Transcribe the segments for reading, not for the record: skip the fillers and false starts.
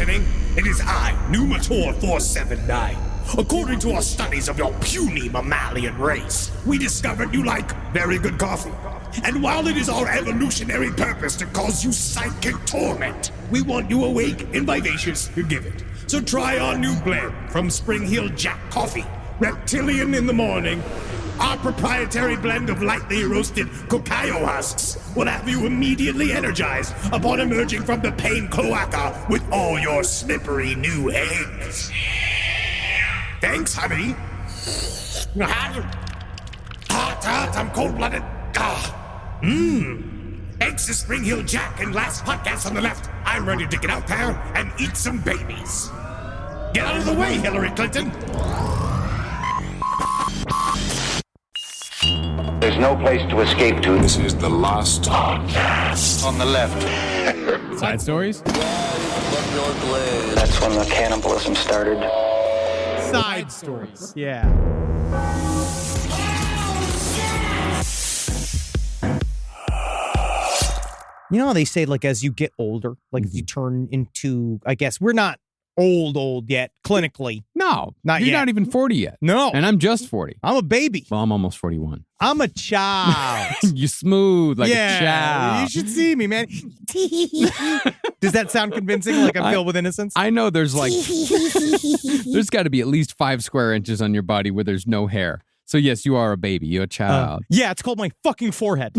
listening? It is I, Numator 479. According to our studies of your puny mammalian race, we discovered you like very good coffee. And while it is our evolutionary purpose to cause you psychic torment, we want you awake and vivacious to give it. So try our new blend from Spring Hill Jack Coffee, Reptilian in the morning. Our proprietary blend of lightly roasted cacao husks will have you immediately energized upon emerging from the pain cloaca with all your slippery new eggs. Thanks, honey. Hot, I'm cold-blooded. Thanks to Spring Hill Jack and last podcast on the left, I'm ready to get out there and eat some babies. Get out of the way, Hillary Clinton. There's no place to escape to. This is the last podcast. On the left. Side stories? That's when the cannibalism started. Side stories. Yeah. You know how they say, like, as you get older, like, as you turn into, I guess, we're not old yet, clinically. No, Not you're yet. not even 40 yet. No. And I'm just 40. I'm a baby. Well, I'm almost 41. I'm a child. You smooth like a child. You should see me, man. Does that sound convincing, like I'm filled with innocence? I know there's like, there's got to be at least 5 square inches on your body where there's no hair. So yes, you are a baby. You're a child. Yeah, it's called my fucking forehead.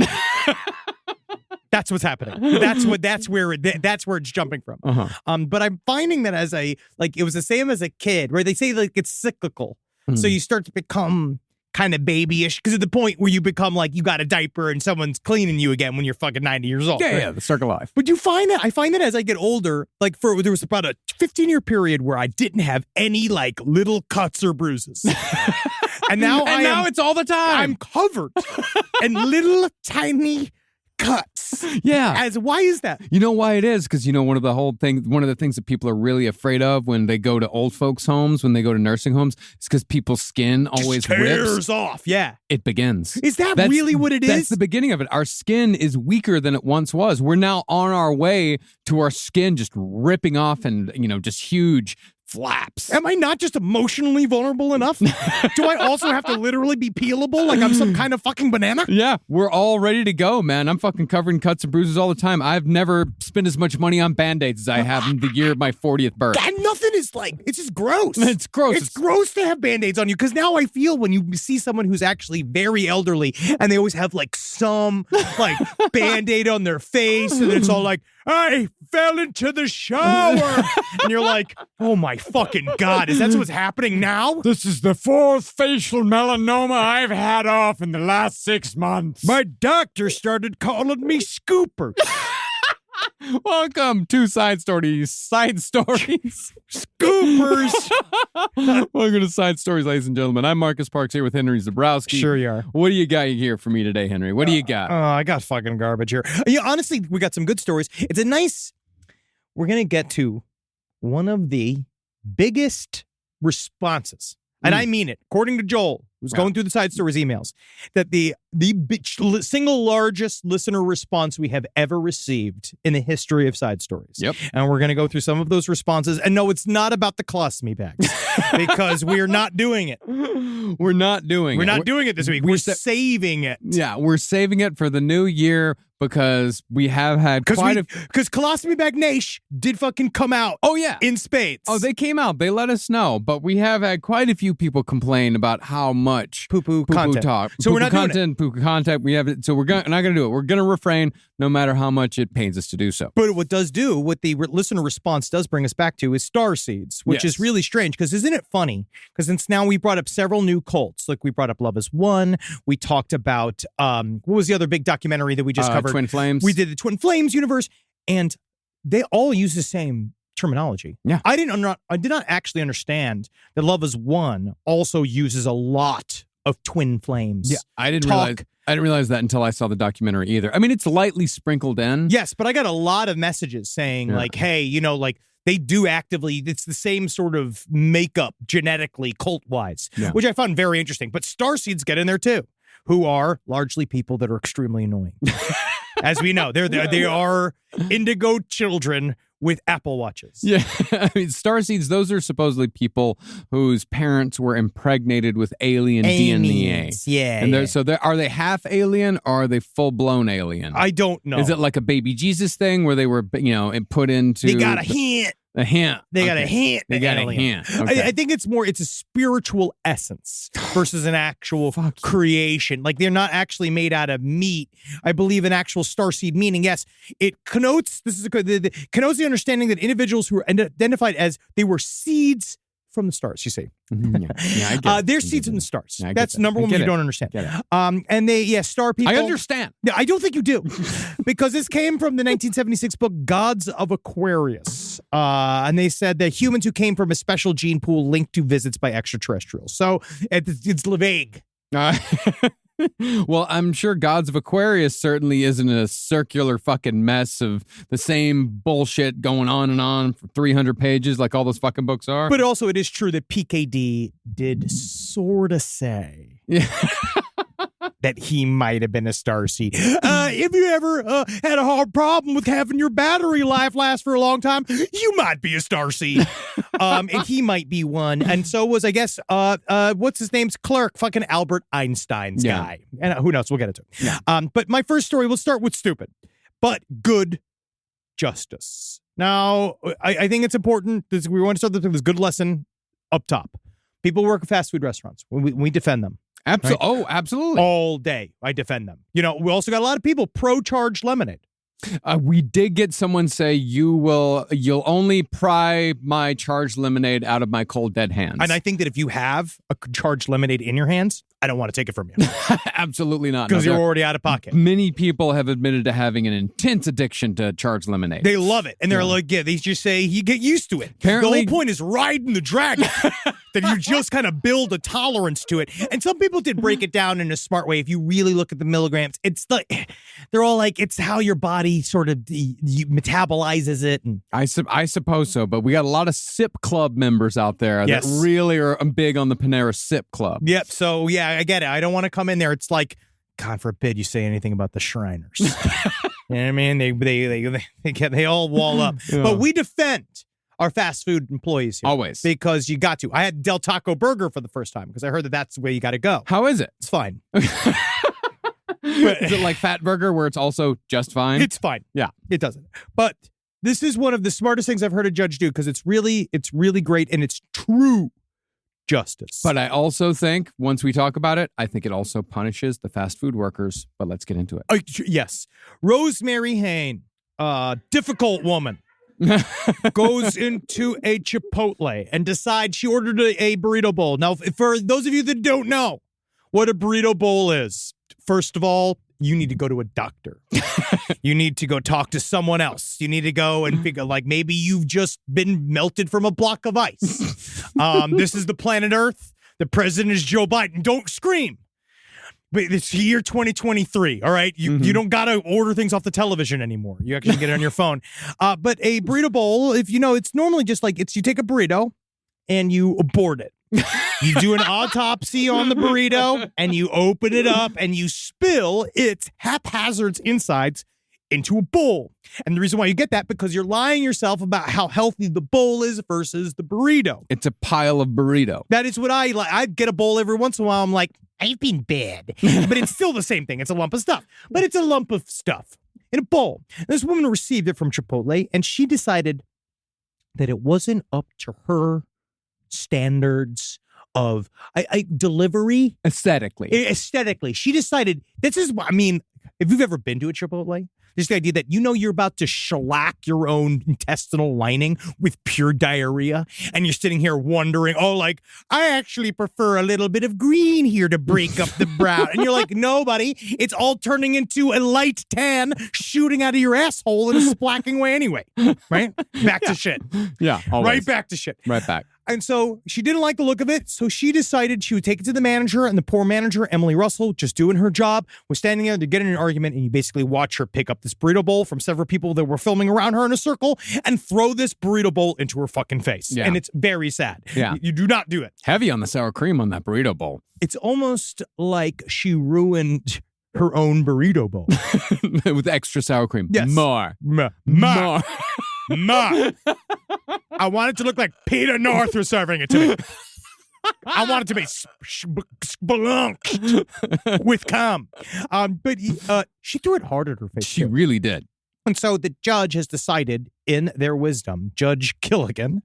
That's what's happening. That's where it's jumping from. Uh-huh. But I'm finding that as it was the same as a kid, where they say like it's cyclical. So you start to become kind of babyish because at the point where you become like you got a diaper and someone's cleaning you again when you're fucking 90 years old. Yeah, right? yeah, the circle of life. But I find that as I get older, like there was about a 15-year period where I didn't have any like little cuts or bruises. And now now it's all the time. I'm covered in little tiny cuts. Yeah. Why is that? You know why it is? Because, you know, one of the things that people are really afraid of when they go to old folks' homes, when they go to nursing homes, is because people's skin always tears rips. off. Yeah. It begins. Is that's really what it is? That's the beginning of it. Our skin is weaker than it once was. We're now on our way to our skin just ripping off and, you know, just huge flaps. Am I not just emotionally vulnerable enough? Do I also have to literally be peelable like I'm some kind of fucking banana? Yeah, we're all ready to go, man. I'm fucking covered in cuts and bruises all the time. I've never spent as much money on Band-Aids as I have in the year of my 40th birth. And nothing is like, it's just gross. It's gross. It's gross to have Band-Aids on you because now I feel when you see someone who's actually very elderly and they always have like some like Band-Aid on their face and it's all like, I fell into the shower. And you're like, oh my fucking God, is that what's happening now? This is the 4th facial melanoma I've had off in the last 6 months. My doctor started calling me Scooper. Welcome to Side Stories. Scoopers. Welcome to Side Stories, ladies and gentlemen. I'm Marcus Parks here with Henry Zabrowski. Sure you are. What do you got here for me today, Henry? What do you got? I got fucking garbage here. Yeah, honestly, we got some good stories. We're going to get to one of the biggest responses. And I mean it. According to Joel, who's going through the Side Stories emails, that the single largest listener response we have ever received in the history of Side Stories. Yep. And we're going to go through some of those responses. And no, it's not about the colostomy bags because we're not doing it. We're not doing it this week. We're saving it. Yeah, we're saving it for the new year because we have had because Colostomy Bag Nation did fucking come out. Oh yeah, in spades. Oh, they came out. They let us know, but we have had quite a few people complain about how much poo-poo content. Talk. So we're not doing it. Poo-poo content. We have it. So we're not going to do it. We're going to refrain, no matter how much it pains us to do so. But what the listener response does bring us back to is star seeds, which is really strange. Because isn't it funny? Because since now we brought up several new cults, like we brought up Love Is One. We talked about what was the other big documentary that we just covered? Twin Flames. We did the Twin Flames universe, and they all use the same terminology. Yeah, I did not actually understand that Love Is One also uses a lot of twin flames. Yeah, I didn't realize that until I saw the documentary either. I mean, it's lightly sprinkled in. Yes, but I got a lot of messages saying like, hey, you know, like they do actively, it's the same sort of makeup genetically, cult-wise, which I found very interesting. But starseeds get in there too, who are largely people that are extremely annoying. As we know, they are indigo children with Apple Watches. Yeah, I mean, starseeds, those are supposedly people whose parents were impregnated with alien DNA. Yeah. And are they half alien or are they full-blown alien? I don't know. Is it like a baby Jesus thing where they were, put into... They got a hint. A hint. They got a hint. They got a hint. Okay. I think it's a spiritual essence versus an actual creation. Like they're not actually made out of meat. I believe an actual starseed meaning. Yes, it connotes connotes the understanding that individuals who are identified as they were seeds from the stars, you see. Mm-hmm. Yeah, I get it. They're seeds from the stars. Yeah, that's number one you don't understand. And star people. I understand. Yeah, I don't think you do. Because this came from the 1976 book Gods of Aquarius. And they said that humans who came from a special gene pool linked to visits by extraterrestrials. So it's vague. Well, I'm sure Gods of Aquarius certainly isn't a circular fucking mess of the same bullshit going on and on for 300 pages like all those fucking books are. But also it is true that PKD did sort of say that he might have been a starseed. If you ever had a hard problem with having your battery life last for a long time, you might be a starseed. And he might be one. And so was, I guess, what's his name's clerk, fucking Albert Einstein's guy. And who knows? We'll get into it. Yeah. But my first story, we'll start with stupid, but good justice. Now, I think it's important. We want to start with this good lesson up top. People work at fast food restaurants. We defend them. Right? Oh, absolutely. All day, I defend them. We also got a lot of people pro-charged lemonade. We did get someone say you'll only pry my charged lemonade out of my cold dead hands. And I think that if you have a charged lemonade in your hands, I don't want to take it from you. Absolutely not. Because you're already out of pocket. Many people have admitted to having an intense addiction to charged lemonade. They love it. And they're like, they just say you get used to it. Apparently, the whole point is riding the dragon. That you just kind of build a tolerance to it. And some people did break it down in a smart way. If you really look at the milligrams, it's like, they're all like, it's how your body sort of metabolizes it. And I suppose so. But we got a lot of Sip Club members out there that really are big on the Panera Sip Club. Yep. So, yeah, I get it. I don't want to come in there. It's like, God forbid you say anything about the Shriners. You know what I mean? They all wall up. Yeah. But we defend our fast food employees here. Always. Because you got to. I had Del Taco Burger for the first time because I heard that that's the way you got to go. How is it? It's fine. Is it like Fat Burger where it's also just fine? It's fine. Yeah. It doesn't. But this is one of the smartest things I've heard a judge do because it's really great and it's true justice. But I also think, once we talk about it, I think it also punishes the fast food workers. But let's get into it. Yes. Rosemary Hain, difficult woman. Goes into a Chipotle and decides she ordered a burrito bowl. Now, for those of you that don't know what a burrito bowl is, first of all, you need to go to a doctor. You need to go talk to someone else. You need to go and figure, like, maybe you've just been melted from a block of ice. This is the planet Earth. The president is Joe Biden. Don't scream. But it's year 2023, all right? You don't got to order things off the television anymore. You actually get it on your phone. But a burrito bowl, if you know, it's normally just like you take a burrito and you abort it. You do an autopsy on the burrito and you open it up and you spill its haphazard insides into a bowl. And the reason why you get that, because you're lying yourself about how healthy the bowl is versus the burrito. It's a pile of burrito. That is what I like. I get a bowl every once in a while. I'm like, I've been bad. But it's still the same thing. It's a lump of stuff. But it's a lump of stuff in a bowl. And this woman received it from Chipotle, and she decided that it wasn't up to her standards of delivery. Aesthetically. She decided, this is what, I mean, if you've ever been to a Chipotle, there's the idea that you're about to shellac your own intestinal lining with pure diarrhea, and you're sitting here wondering, I actually prefer a little bit of green here to break up the brown. And you're like, no, buddy, it's all turning into a light tan shooting out of your asshole and splacking away anyway. Right? Back to shit. Yeah. Always. Right back to shit. Right back. And so she didn't like the look of it, so she decided she would take it to the manager, and the poor manager, Emily Russell, just doing her job, was standing there to get in an argument, and you basically watch her pick up this burrito bowl from several people that were filming around her in a circle and throw this burrito bowl into her fucking face. Yeah. And it's very sad. Yeah. You do not do it. Heavy on the sour cream on that burrito bowl. It's almost like she ruined her own burrito bowl. With extra sour cream. Yes. More. More. Ma, I want it to look like Peter North was serving it to me. I want it to be spelunked with cum. But she threw it hard at her face. She too. really did. And so the judge has decided, in their wisdom, Judge Gilligan,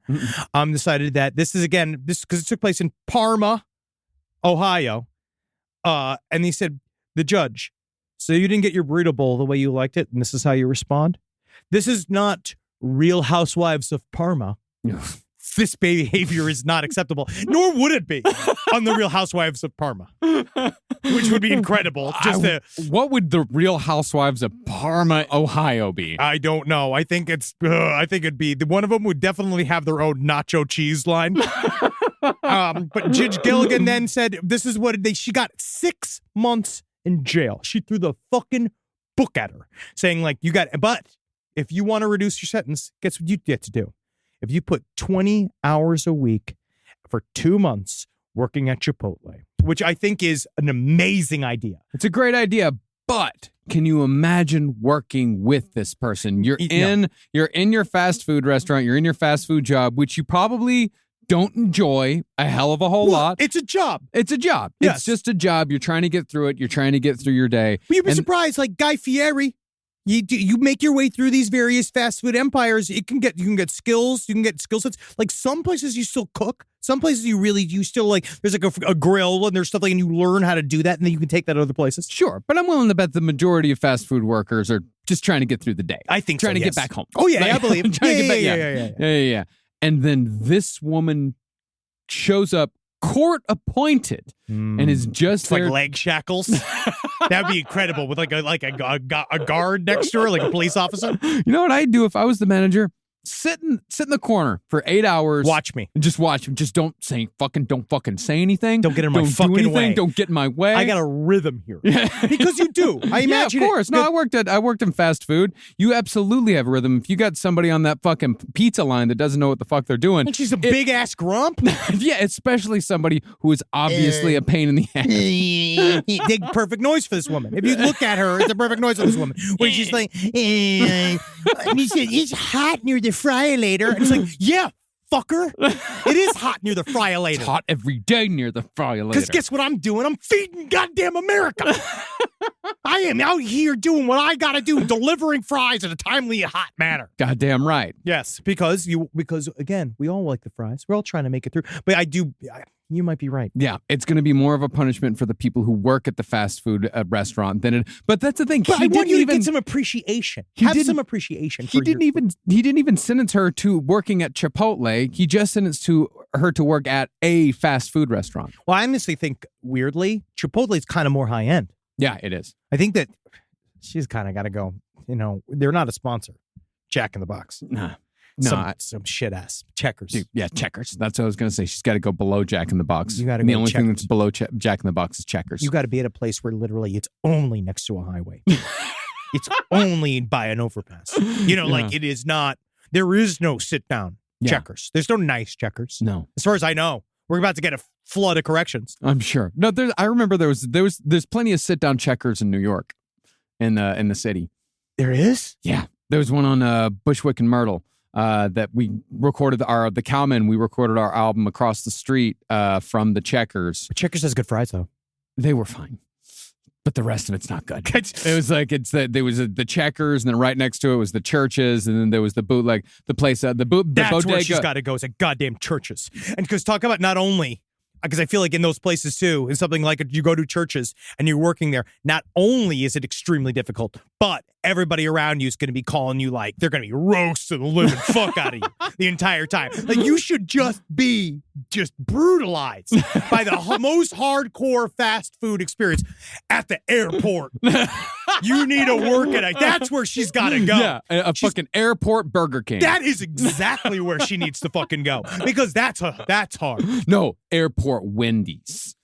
decided that this because it took place in Parma, Ohio. And he said, the judge, so you didn't get your burrito bowl the way you liked it, and this is how you respond? This is not Real Housewives of Parma. This behavior is not acceptable, nor would it be on the Real Housewives of Parma, which would be incredible. What would the Real Housewives of Parma, Ohio be? I don't know. I think it'd be one of them would definitely have their own nacho cheese line. But Judge Gilligan then said, "This is what she got 6 months in jail." She threw the fucking book at her, saying but if you want to reduce your sentence, guess what you get to do? If you put 20 hours a week for 2 months working at Chipotle, which I think is an amazing idea. It's a great idea, but can you imagine working with this person? You're in your fast food restaurant, you're in your fast food job, which you probably don't enjoy a hell of a whole lot. It's a job. It's a job. Yes. It's just a job. You're trying to get through it. You're trying to get through your day. But you'd be surprised, like Guy Fieri. You make your way through these various fast food empires. You can get skills. You can get skill sets. Like some places you still cook. Some places you still like. There's like a grill and there's stuff like, and you learn how to do that, and then you can take that to other places. Sure, but I'm willing to bet the majority of fast food workers are just trying to get through the day. I think trying to yes. get back home. Oh yeah, I believe. Trying to get back. Yeah. And then this woman shows up court appointed and is just like there. Leg shackles. That'd be incredible with like a guard next to her, like a police officer. You know what I'd do if I was the manager? Sit in the corner for 8 hours. Watch me. And just watch. Just don't fucking say anything. Don't get in my fucking way. Don't get in my way. I got a rhythm here. Because you do. I imagine. Yeah, of course. No, I worked in fast food. You absolutely have a rhythm. If you got somebody on that fucking pizza line that doesn't know what the fuck they're doing. And she's a big ass grump. Yeah, especially somebody who is obviously a pain in the ass. Big perfect noise for this woman. If you look at her, it's a perfect noise for this woman. When she's like, it's hot near the fryolator. And it's like, yeah, fucker. It is hot near the fryolator. It's hot every day near the fryolator. Because guess what I'm doing? I'm feeding goddamn America. I am out here doing what I gotta do, delivering fries in a timely, hot manner. Goddamn right. Yes, because again, we all like the fries. We're all trying to make it through. But you might be right. Yeah, it's going to be more of a punishment for the people who work at the fast food restaurant than it. But that's the thing. But I want you to get some appreciation. Have some appreciation. He didn't even sentence her to working at Chipotle. He just sentenced her to work at a fast food restaurant. Well, I honestly think weirdly, Chipotle is kind of more high end. Yeah, it is. I think that she's kind of got to go. They're not a sponsor. Jack in the Box. Nah. Some shit ass Checkers. Dude, yeah, Checkers. That's what I was going to say. She's got to go below Jack in the Box. You got to go. The go only Checkers. thing that's below Jack in the Box is Checkers. You got to be at a place where literally it's only next to a highway. It's only by an overpass. Like it is not. There is no sit down Checkers. There's no nice Checkers. No, as far as I know, we're about to get a flood of corrections. I'm sure. No, I remember there's plenty of sit down Checkers in New York, in the city. There is. Yeah, there was one on Bushwick and Myrtle. That we recorded the Cowmen. We recorded our album across the street from the Checkers. But Checkers has good fries though. They were fine, but the rest of it's not good. It was like there was the Checkers, and then right next to it was the Churches, and then there was the bootleg, the place, the That's bodega. where she's got to go. Is at goddamn Churches, and because talk about not only. Because I feel like in those places too, is something like you go to Churches and you're working there. Not only is it extremely difficult, but everybody around you is going to be calling you like they're going to be roasting the living fuck out of you the entire time. Like you should just be brutalized by the most hardcore fast food experience at the airport. You need to work at it. That's where she's got to go. Yeah, a fucking airport Burger King. That is exactly where she needs to fucking go because that's hard. No, airport Wendy's.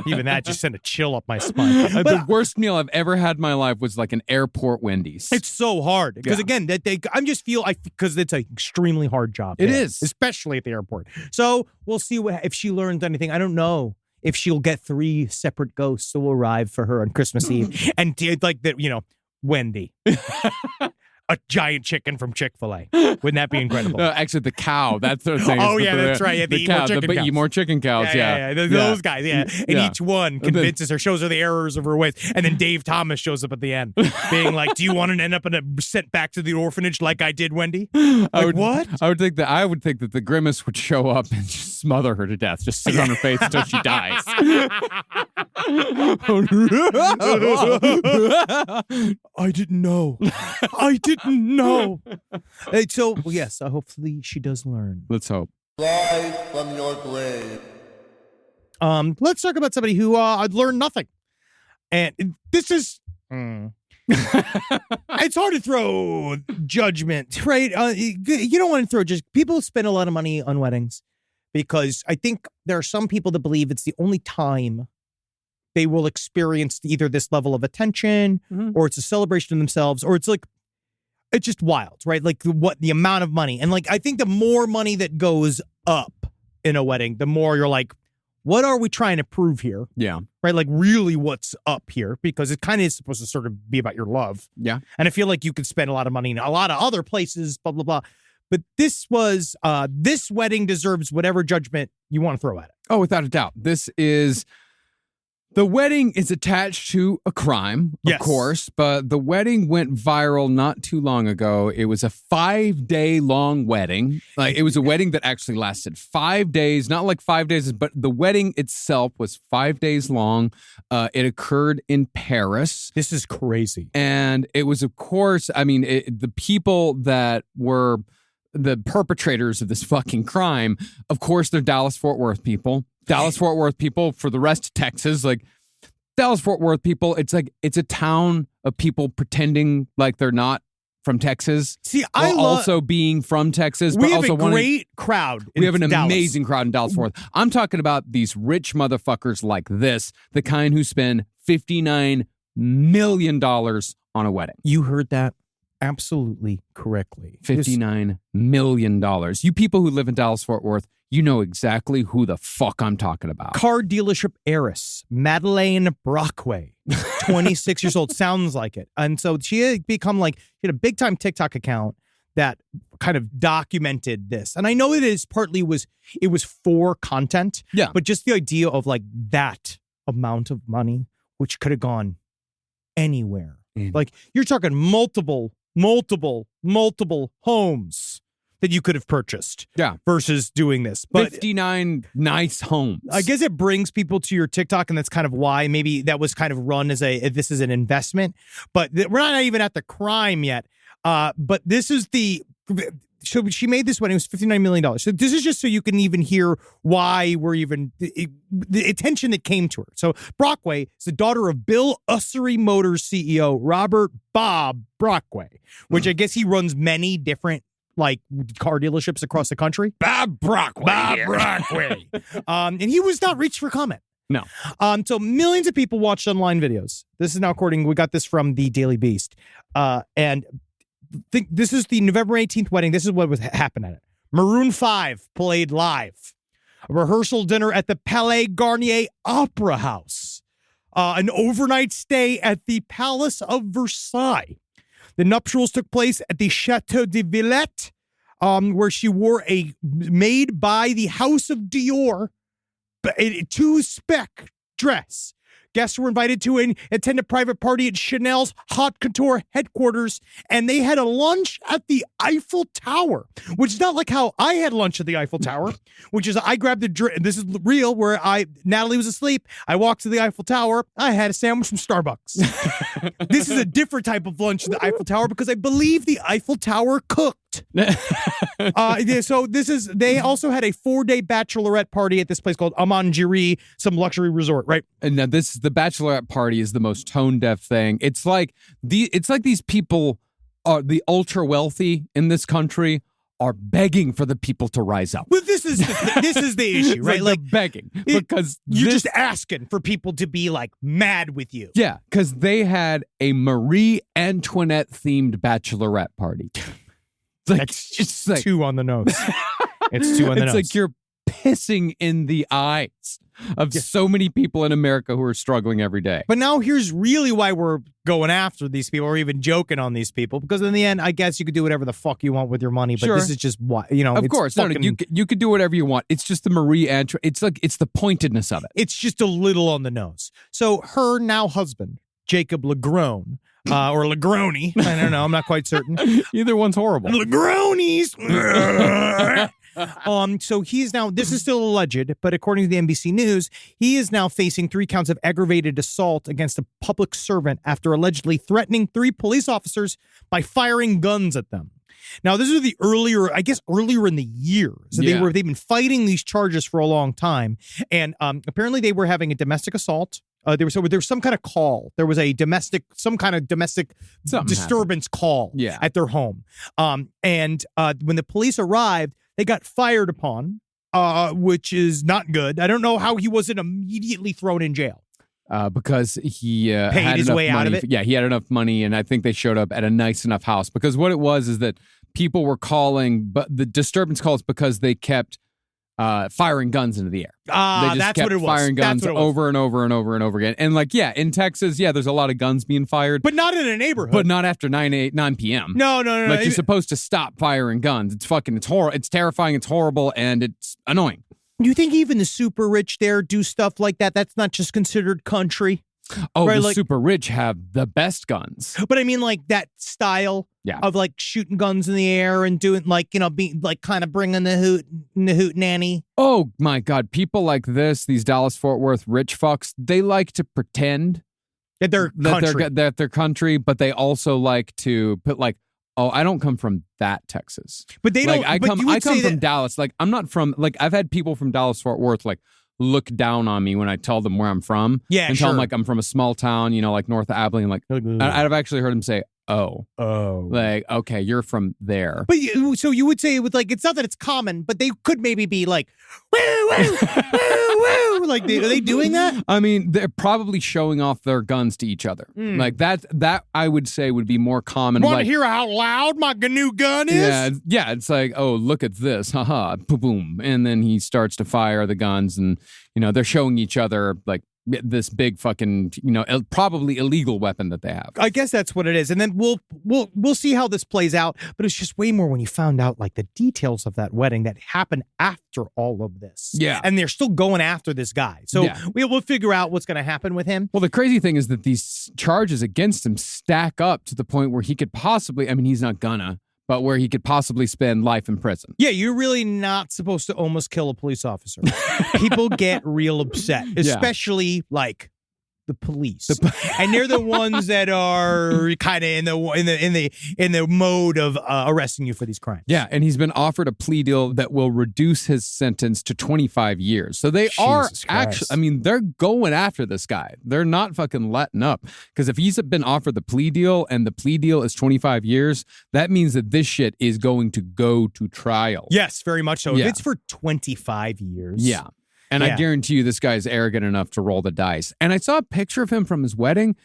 Even that just sent a chill up my spine. The worst meal I've ever had in my life was like an airport Wendy's. It's so hard because again, because it's an extremely hard job. It is, especially at the airport. So we'll see if she learns anything. I don't know if she'll get 3 separate ghosts that will arrive for her on Christmas Eve and like that. Wendy. a giant chicken from Chick-fil-A. Wouldn't that be incredible? Actually, the cow. That's the thing. Oh, yeah, that's right. Yeah, the cow. Eat more chicken cows. Yeah. Those guys, yeah. And each one convinces her, shows her the errors of her ways. And then Dave Thomas shows up at the end, being like, do you want to end up sent back to the orphanage like I did, Wendy? What? I would think that the Grimace would show up and just smother her to death. Just sit on her face until she dies. I didn't know. I didn't know. So, yes, hopefully she does learn. Let's hope. Rise from your grave. Let's talk about somebody who learned nothing. And this is... it's hard to throw judgment, right? You don't want to throw just... People spend a lot of money on weddings because I think there are some people that believe it's the only time they will experience either this level of attention or it's a celebration of themselves, or it's just wild, right? Like the amount of money. And I think the more money that goes up in a wedding, the more you're like, what are we trying to prove here? Yeah. Right? Like really what's up here? Because it kind of is supposed to sort of be about your love. Yeah. And I feel like you could spend a lot of money in a lot of other places, blah, blah, blah. But this wedding deserves whatever judgment you want to throw at it. Oh, without a doubt. The wedding is attached to a crime, of course, but the wedding went viral not too long ago. It was a 5-day long wedding. It was a wedding that actually lasted 5 days, not like 5 days, but the wedding itself was 5 days long. It occurred in Paris. This is crazy. And it was, of course, the people that were the perpetrators of this fucking crime, of course, they're Dallas-Fort Worth people. Dallas-Fort Worth people for the rest of Texas, Dallas-Fort Worth people, it's a town of people pretending like they're not from Texas. See, also being from Texas. We but have also a great crowd. We have an Dallas. amazing crowd in Dallas-Fort Worth. I'm talking about these rich motherfuckers like this, the kind who spend $59 million on a wedding. You heard that absolutely correctly. $59 million. You people who live in Dallas-Fort Worth, you know exactly who the fuck I'm talking about. Car dealership heiress, Madeleine Brockway, 26 years old. Sounds like it. And so she had become she had a big time TikTok account that kind of documented this. And I know it is partly it was for content. Yeah. But just the idea of that amount of money, which could have gone anywhere. You're talking multiple homes that you could have purchased. Yeah. Versus doing this. But 59 nice homes. I guess it brings people to your TikTok, and that's kind of why maybe that was kind of run as this is an investment. But we're not even at the crime yet. But this is so she made this wedding. It was $59 million. So this is just so you can even hear why the attention that came to her. So Brockway is the daughter of Bill Ussery Motors CEO Robert Bob Brockway, which I guess he runs many different car dealerships across the country. Bob Brockway. And he was not reached for comment. No. So millions of people watched online videos. This is now we got this from the Daily Beast. And this is the November 18th wedding. This is what was happening at it. Maroon 5 played live. A rehearsal dinner at the Palais Garnier Opera House. An overnight stay at the Palace of Versailles. The nuptials took place at the Chateau de Villette, where she wore a made by the House of Dior two-spec dress. Guests were invited to attend a private party at Chanel's Haute Couture headquarters, and they had a lunch at the Eiffel Tower, which is not like how I had lunch at the Eiffel Tower, which is I grabbed a drink. This is real, where Natalie was asleep. I walked to the Eiffel Tower. I had a sandwich from Starbucks. This is a different type of lunch at the Eiffel Tower because I believe the Eiffel Tower cooked. So they also had a 4-day bachelorette party at this place called Amangiri, some luxury resort, right? And now the bachelorette party is the most tone deaf thing. It's like these people are the ultra wealthy in this country are begging for the people to rise up. Well, this is the issue, right? Like begging because you're just asking for people to be mad with you. Yeah, because they had a Marie Antoinette themed bachelorette party. That's just 2 on the nose. It's 2 on the nose. It's like you're pissing in the eyes of so many people in America who are struggling every day. But now here's really why we're going after these people or even joking on these people, because in the end, I guess you could do whatever the fuck you want with your money, but Sure. this is just what, you know. Of it's course, fucking, you could do whatever you want. It's just the Marie Antoinette. It's the pointedness of it. it's just a little on the nose. So her now husband, Jacob Legrone, or Legroni, I don't know, I'm not quite certain. Either one's horrible. Legronies. So he's now, this is still alleged, but according to the NBC News, he is now facing 3 counts of aggravated assault against a public servant after allegedly threatening 3 police officers by firing guns at them. Now, this is earlier in the year. So Yeah. they've been fighting these charges for a long time. And apparently they were having a domestic assault. There was some kind of call. There was some kind of domestic Something disturbance call Yeah. at their home. And when the police arrived, they got fired upon, which is not good. I don't know how he wasn't immediately thrown in jail. Because he Paid had his enough way out money. of it? Yeah, he had enough money, and I think they showed up at a nice enough house. Because what it was is that people were calling, but the disturbance calls because they kept firing guns into the air. They just That's kept what it was. firing guns That's what it was. over and over and over and over again. And in Texas, there's a lot of guns being fired, But not in a neighborhood. but not after 9 p.m. No. Like, you're supposed to stop firing guns. It's horrible. It's terrifying. It's horrible, and it's annoying. Do you think even the super rich there do stuff like that? That's not just considered country. Oh, Right, the like- super rich have the best guns. But I mean, like that style Yeah. of like shooting guns in the air and doing being like kind of bringing the hoot nanny. Oh my God, people like this, these Dallas-Fort Worth rich fucks, they like to pretend That they're country. that they're country, but they also like to put like, oh, I don't come from that Texas. But they Like, don't. I but come you would say from that- Dallas. Like, I'm not from, like, I've had people from Dallas-Fort Worth like look down on me when I tell them where I'm from. Yeah, and tell them sure. like I'm from a small town, like north of Abilene. Like, I've actually heard them say, oh, like, okay, you're from there. But so you would say it with like, it's not that it's common, but they could maybe be like, woo, woo, woo, woo. Like, are they doing that? I mean, they're probably showing off their guns to each other. Like that I would say would be more common. Want to Like, hear how loud my new gun is? yeah, it's like, oh, look at this, haha, boom, boom, and then he starts to fire the guns, and they're showing each other like this big fucking, probably illegal weapon that they have. I guess that's what it is. And then we'll see how this plays out. But it's just way more when you found out like the details of that wedding that happened after all of this. Yeah. And they're still going after this guy. So Yeah. we'll figure out what's going to happen with him. Well, the crazy thing is that these charges against him stack up to the point where he could possibly, I mean, he's not gonna, but where he could possibly spend life in prison. Yeah, you're really not supposed to almost kill a police officer. People get real upset, especially like the police, and they're the ones that are kind of in the mode of arresting you for these crimes. Yeah, and he's been offered a plea deal that will reduce his sentence to 25 years. So they are Jesus actually, Christ. I mean, they're going after this guy. They're not fucking letting up. Because if he's been offered the plea deal and the plea deal is 25 years, that means that this shit is going to go to trial. Yes, very much so. Yeah. If it's for 25 years. Yeah. And I Yeah. guarantee you this guy's arrogant enough to roll the dice. And I saw a picture of him from his wedding.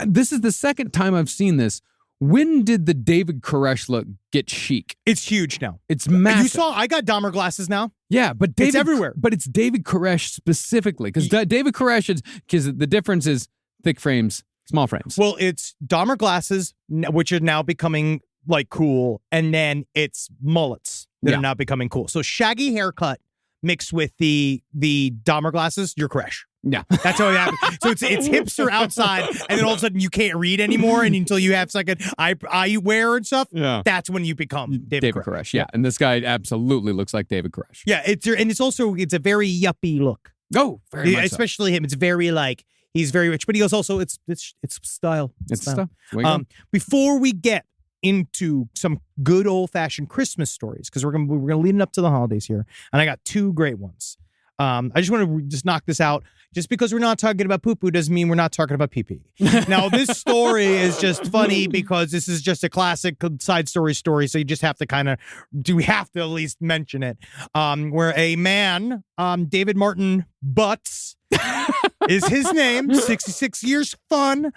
This is the second time I've seen this. When did the David Koresh look get chic? It's huge now. It's massive. You saw, I got Dahmer glasses now. Yeah, but David, everywhere. But it's David Koresh specifically. Because David Koresh is, because the difference is thick frames, small frames. Well, it's Dahmer glasses, which are now becoming like cool. And then it's mullets that Yeah. are now becoming cool. So shaggy haircut mixed with the Dahmer glasses, you're Koresh. Yeah. That's how it happens. So it's hipster outside, and then all of a sudden you can't read anymore, and until you have second eyewear and stuff, Yeah. that's when you become David Koresh. Yeah. And this guy absolutely looks like David Koresh. Yeah, it's a very yuppie look. Oh, very much so. Especially him. It's very like he's very rich, but he goes also it's style. It's style. stuff. There you go. Before we get into some good old fashioned Christmas stories, because we're gonna lead up to the holidays here, and I got 2 great ones. I just want to just knock this out. just because we're not talking about poo-poo doesn't mean we're not talking about pee-pee. Now, this story is just funny because this is just a classic side story, so you just have to we have to at least mention it, where a man, David Martin Butts, is his name, 66 years fun.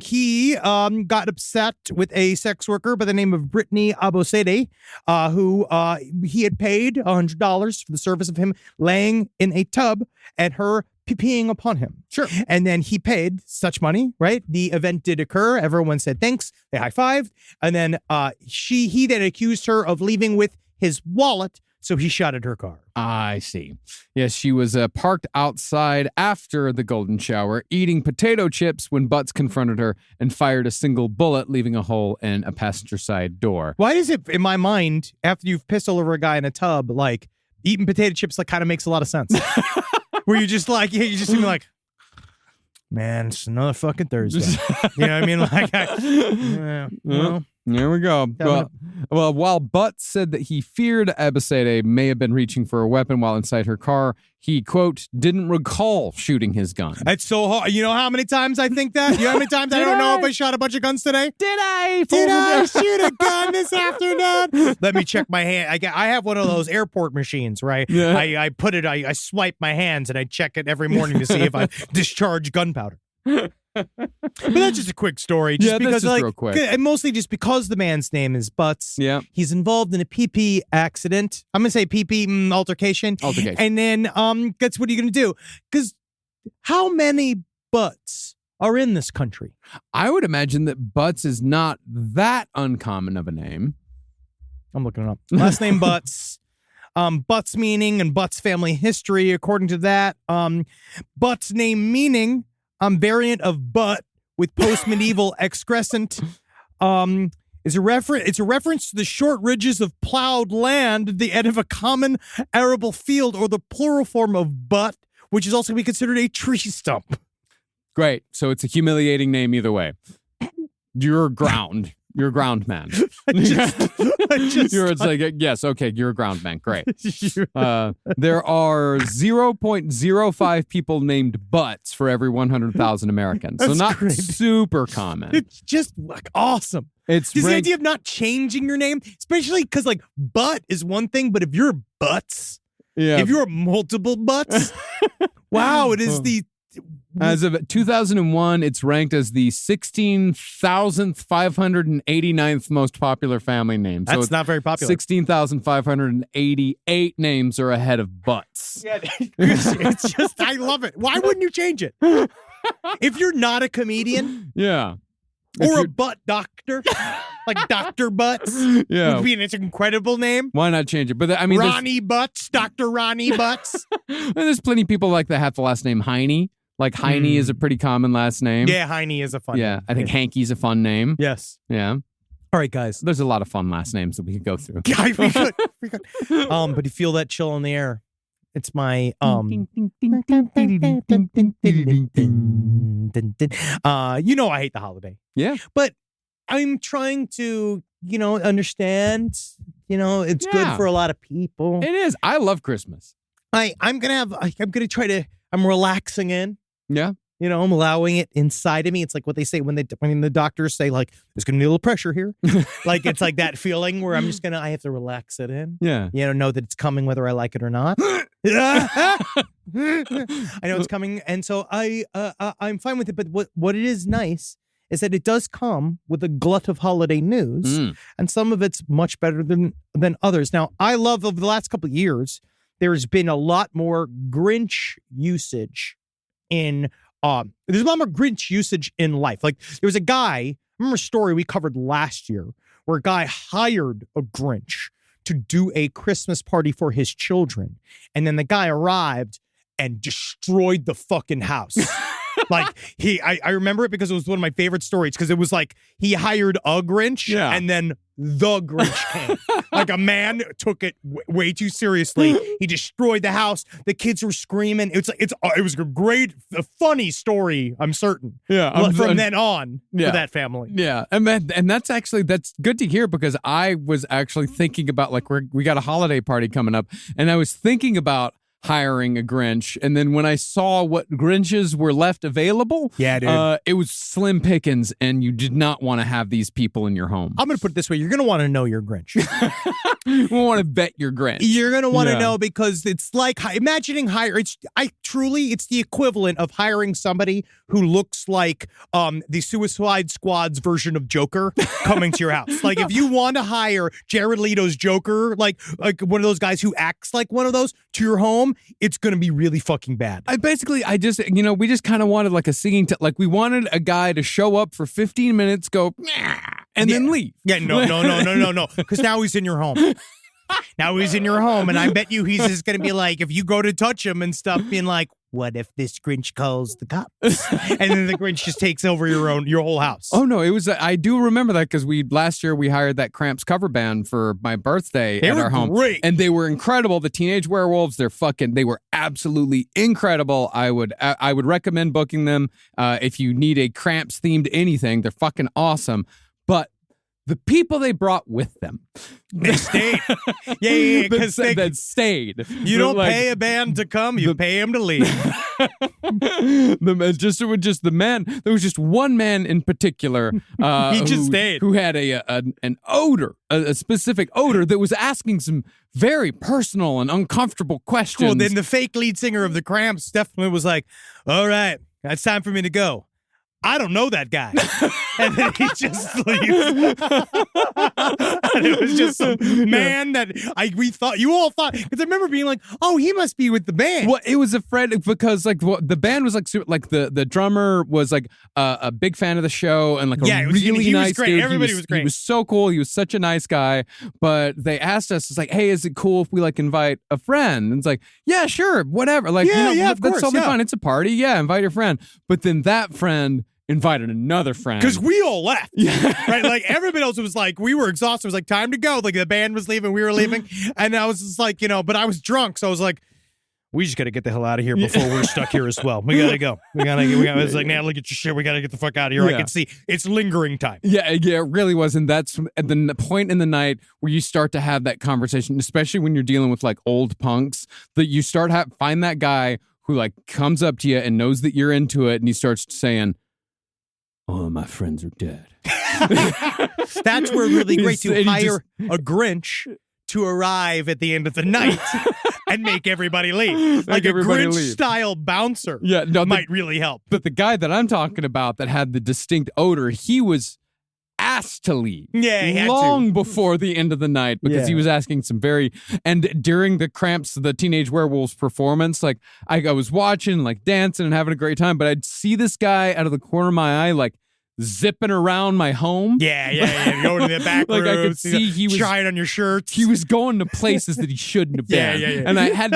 He got upset with a sex worker by the name of Brittany Abosede, who he had paid $100 for the service of him laying in a tub and her peeing upon him. Sure. And then he paid such money, right? The event did occur. Everyone said thanks. They high-fived. And then he then accused her of leaving with his wallet, so he shot at her car. I see. Yes, she was parked outside after the golden shower, eating potato chips when Butts confronted her and fired a single bullet, leaving a hole in a passenger side door. Why does it, in my mind, after you've pissed all over a guy in a tub, like, eating potato chips, like, kind of makes a lot of sense? Where you just like, you just seem like, man, it's another fucking Thursday. You know what I mean? Like, well. There we go. Well, while Butts said that he feared Abosede may have been reaching for a weapon while inside her car, he, quote, didn't recall shooting his gun. It's so hard. You know how many times I think that? You know how many times I don't know if I shot a bunch of guns today? Did I shoot a gun this afternoon? Let me check my hand. I have one of those airport machines, right? Yeah. I put it, I swipe my hands and I check it every morning to see if I discharge gunpowder. But that's just a quick story. Just because, that's just real quick. And mostly just because the man's name is Butts. Yeah. He's involved in a PP accident. I'm going to say PP altercation. And then, that's what are you going to do? Because how many Butts are in this country? I would imagine that Butts is not that uncommon of a name. I'm looking it up. Last name Butts. Butts meaning and Butts family history. According to that, Butts name meaning, variant of butt with post-medieval excrescent, it's a reference to the short ridges of plowed land at the end of a common arable field, or the plural form of butt, which is also to be considered a tree stump. Great. So it's a humiliating name either way. You're ground. You're a ground man. It's like, yes, okay, you're a ground man. Great. There are 0.05 people named Butts for every 100,000 Americans. So not super common. It's just like awesome. It's the idea of not changing your name, especially because like butt is one thing, but if you're Butts, if you're multiple Butts, wow, it is the... As of 2001, it's ranked as the 16,589th most popular family name. So that's not very popular. 16,588 names are ahead of Butts. Yeah, it's just, I love it. Why wouldn't you change it? If you're not a comedian, yeah, or a butt doctor, like Dr. Butts, yeah, would be an incredible name. Why not change it? But I mean, Ronnie Butts, Dr. Ronnie Butts. There's plenty of people like that have the last name Heine. Like Heine is a pretty common last name. Yeah, Heine is a fun name. I think Hankey's a fun name. Yes. Yeah. All right, guys. There's a lot of fun last names that we could go through. Yeah, we could. But you feel that chill in the air. It's my you know I hate the holiday. Yeah. But I'm trying to, understand, it's good for a lot of people. It is. I love Christmas. I'm relaxing in. Yeah. I'm allowing it inside of me. It's like what they say when the doctors say, like, there's going to be a little pressure here. Like, it's like that feeling where I have to relax it in. Yeah. Know that it's coming whether I like it or not. I know it's coming. And so I'm fine with it. But what it is nice is that it does come with a glut of holiday news. And some of it's much better than others. Now, I love over the last couple of years, there's been a lot more Grinch usage in there's a lot more Grinch usage in life. Like there was a guy, I remember a story we covered last year where a guy hired a Grinch to do a Christmas party for his children. And then the guy arrived and destroyed the fucking house. Like I remember it because it was one of my favorite stories, because it was like he hired a Grinch and then the Grinch came. Like a man took it way too seriously. He destroyed the house. The kids were screaming. It was a great, funny story, I'm certain. Yeah. From then on for that family. Yeah. And that's good to hear, because I was actually thinking about, like, we got a holiday party coming up, and I was thinking about hiring a Grinch. And then when I saw what Grinches were left available, Yeah, dude. it was slim pickings, and you did not want to have these people in your home. I'm going to put it this way. You're going to want to know your Grinch. You want to vet your Grinch. You're going to want to Yeah. know, because it's like imagining it's the equivalent of hiring somebody who looks like the Suicide Squad's version of Joker coming to your house. Like, if you want to hire Jared Leto's Joker, like one of those guys who acts like one of those, to your home, it's going to be really fucking bad. I just, we just kind of wanted like a singing, like we wanted a guy to show up for 15 minutes, go, "Meow," and then leave. Yeah, no. Because now he's in your home. Now he's in your home, and I bet you he's just going to be like, if you go to touch him and stuff, being like, what if this Grinch calls the cops? And then the Grinch just takes over your whole house. Oh no, it was. I do remember that because last year we hired that Cramps cover band for my birthday at our home, great. and they were incredible. The Teenage Werewolves, they were absolutely incredible. I would recommend booking them if you need a Cramps themed anything. They're fucking awesome, but. The people they brought with them. They stayed. Yeah. Because that stayed. You don't pay a band to come, you pay him to leave. There was just one man in particular. Stayed. Who had an odor, a specific odor that was asking some very personal and uncomfortable questions. Well, then the fake lead singer of the Cramps definitely was like, all right, it's time for me to go. I don't know that guy. And then he just leaves. And it was just some man that you all thought, because I remember being like, oh, he must be with the band. Well, it was a friend because the band was like the drummer was like a big fan of the show and like a really nice was great. dude. Everybody was great. He was so cool. He was such a nice guy. But they asked us, it's like, hey, is it cool if we like invite a friend? And it's like, yeah, sure, whatever. Like, of that's course, totally fine. It's a party. Yeah, invite your friend. But then that friend invited another friend. Because we all left. Right? Like, everybody else was like, we were exhausted. It was like, time to go. Like, the band was leaving. We were leaving. And I was just like, but I was drunk. So I was like, we just got to get the hell out of here before we're stuck here as well. We got to go. I was like, Natalie, get your shit. We got to get the fuck out of here. Yeah. I can see it's lingering time. Yeah, it really was. And that's at the point in the night where you start to have that conversation, especially when you're dealing with like old punks, that you start find that guy who like comes up to you and knows that you're into it. And he starts saying, all my friends are dead. That's where really great to hire a Grinch to arrive at the end of the night and make everybody leave. Like a Grinch-style bouncer might really help. But the guy that I'm talking about that had the distinct odor, he was asked to leave long before the end of the night because he was asking some and during the Cramps, the Teenage Werewolves performance, like I was watching, like dancing and having a great time, but I'd see this guy out of the corner of my eye, like zipping around my home. Going to the back like room, I could see he was trying on your shirts. He was going to places that he shouldn't have been. And I had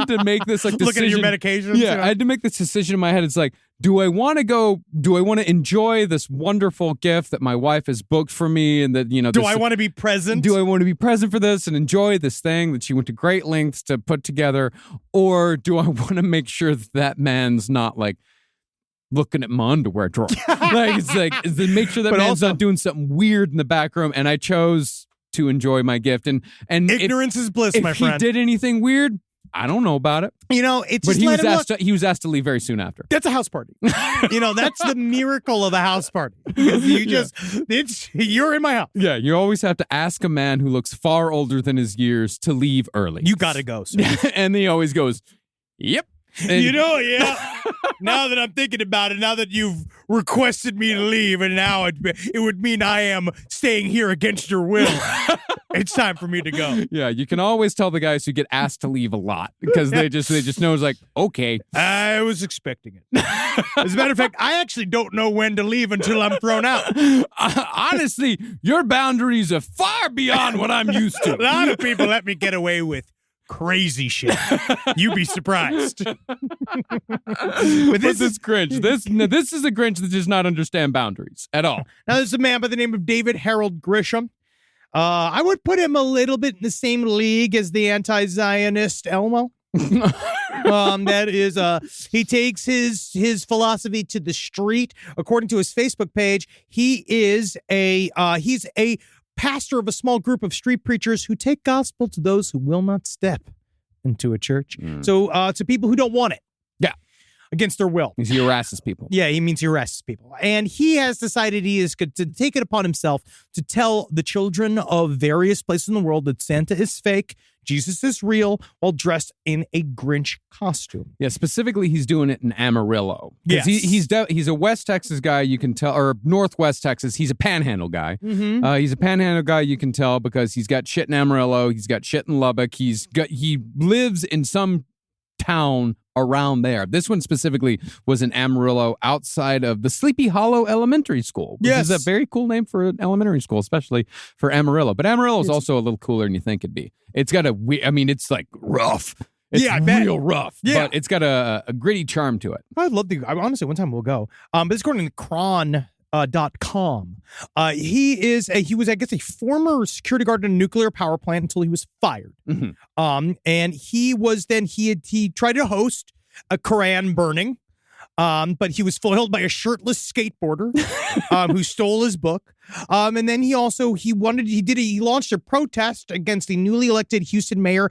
to make this like decision. Looking at your medications. I had to make this decision in my head. It's like, do I want to enjoy this wonderful gift that my wife has booked for me, and that do I want to be present? Do I want to be present for this and enjoy this thing that she went to great lengths to put together, or do I want to make sure that man's not like looking at my underwear drawer? It's make sure that man's not doing something weird in the back room. And I chose to enjoy my gift. And ignorance is bliss, my friend. If he did anything weird, I don't know about it. It's but just he was asked to leave very soon after. That's a house party. That's the miracle of a house party. You're in my house. Yeah, you always have to ask a man who looks far older than his years to leave early. You gotta go, sir. And he always goes, yep. And now that I'm thinking about it, now that you've requested me to leave, and now it would mean I am staying here against your will. It's time for me to go. Yeah, you can always tell the guys who get asked to leave a lot because they just know it's like, okay. I was expecting it. As a matter of fact, I actually don't know when to leave until I'm thrown out. Honestly, your boundaries are far beyond what I'm used to. A lot of people let me get away with crazy shit. You'd be surprised. But this is Grinch. This is a Grinch that does not understand boundaries at all. Now, there's a man by the name of David Harold Grisham. I would put him a little bit in the same league as the anti-Zionist Elmo. That is, he takes his philosophy to the street. According to his Facebook page, he's a pastor of a small group of street preachers who take gospel to those who will not step into a church. So to people who don't want it. Yeah. Against their will. He harasses people. Yeah, he means he arrests people. And he has decided he is going to take it upon himself to tell the children of various places in the world that Santa is fake, Jesus is real, while dressed in a Grinch costume. Yeah, specifically, he's doing it in Amarillo. Yes. He's a West Texas guy, you can tell, or Northwest Texas. He's a panhandle guy. Mm-hmm. He's a panhandle guy, you can tell, because he's got shit in Amarillo. He's got shit in Lubbock. He lives in some town around there. This one specifically was in Amarillo, outside of the Sleepy Hollow Elementary School, which is a very cool name for an elementary school, especially for Amarillo. But Amarillo is also a little cooler than you think it'd be. It's got it's like rough. It's I bet. real rough, but it's got a gritty charm to it. I'd love to. Honestly, one time we'll go. But it's according to Cron. .com. He was, I guess, a former security guard in a nuclear power plant until he was fired. Mm-hmm. And he tried to host a Quran burning, but he was foiled by a shirtless skateboarder who stole his book. And then he launched a protest against the newly elected Houston mayor,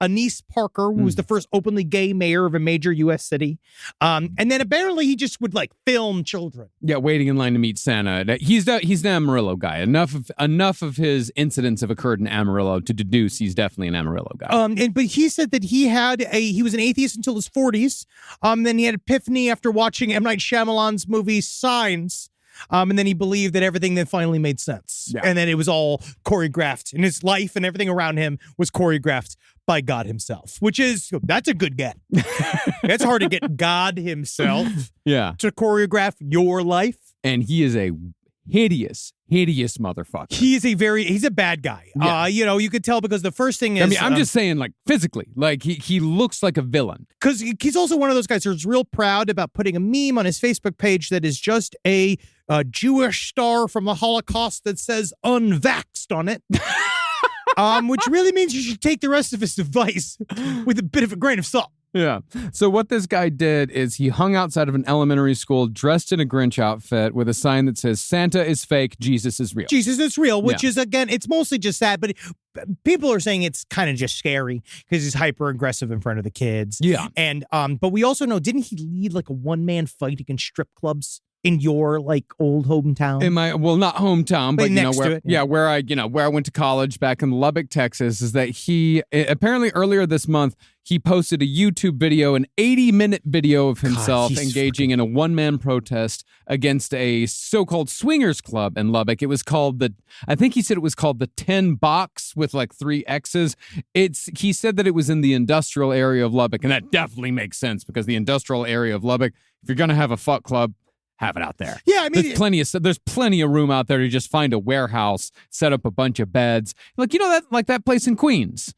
Anise Parker, who was the first openly gay mayor of a major U.S. city. And then apparently he just would film children. Yeah, waiting in line to meet Santa. He's the Amarillo guy. Enough of his incidents have occurred in Amarillo to deduce he's definitely an Amarillo guy. But he said that he was an atheist until his 40s. Then he had epiphany after watching M. Night Shyamalan's movie Signs. And then he believed that everything then finally made sense. Yeah. And then it was all choreographed. And his life and everything around him was choreographed by God himself, that's a good get. It's hard to get God himself to choreograph your life. And he is a hideous motherfucker. He's a bad guy. Yeah. You could tell because the first thing is... I'm just saying, physically, he looks like a villain. Because he's also one of those guys who's real proud about putting a meme on his Facebook page that is just a Jewish star from the Holocaust that says unvaxxed on it. Which really means you should take the rest of his advice with a bit of a grain of salt. Yeah. So what this guy did is he hung outside of an elementary school dressed in a Grinch outfit with a sign that says, Santa is fake, Jesus is real. Jesus is real, which is, again, it's mostly just that, but people are saying it's kind of just scary because he's hyper aggressive in front of the kids. Yeah. And, but we also know, didn't he lead a one-man fight against strip clubs in your old hometown? Not hometown, but next to it. Where I went to college back in Lubbock, Texas, is that he apparently earlier this month he posted a YouTube video, an 80-minute video of himself engaging in a one-man protest against a so-called swingers club in Lubbock. It was called I think he said it was called the 10 Box with 3 X's. He said that it was in the industrial area of Lubbock, and that definitely makes sense because the industrial area of Lubbock, if you're going to have a fuck club, have it out there. Yeah, I mean, there's plenty of room out there to just find a warehouse, set up a bunch of beds. That place in Queens.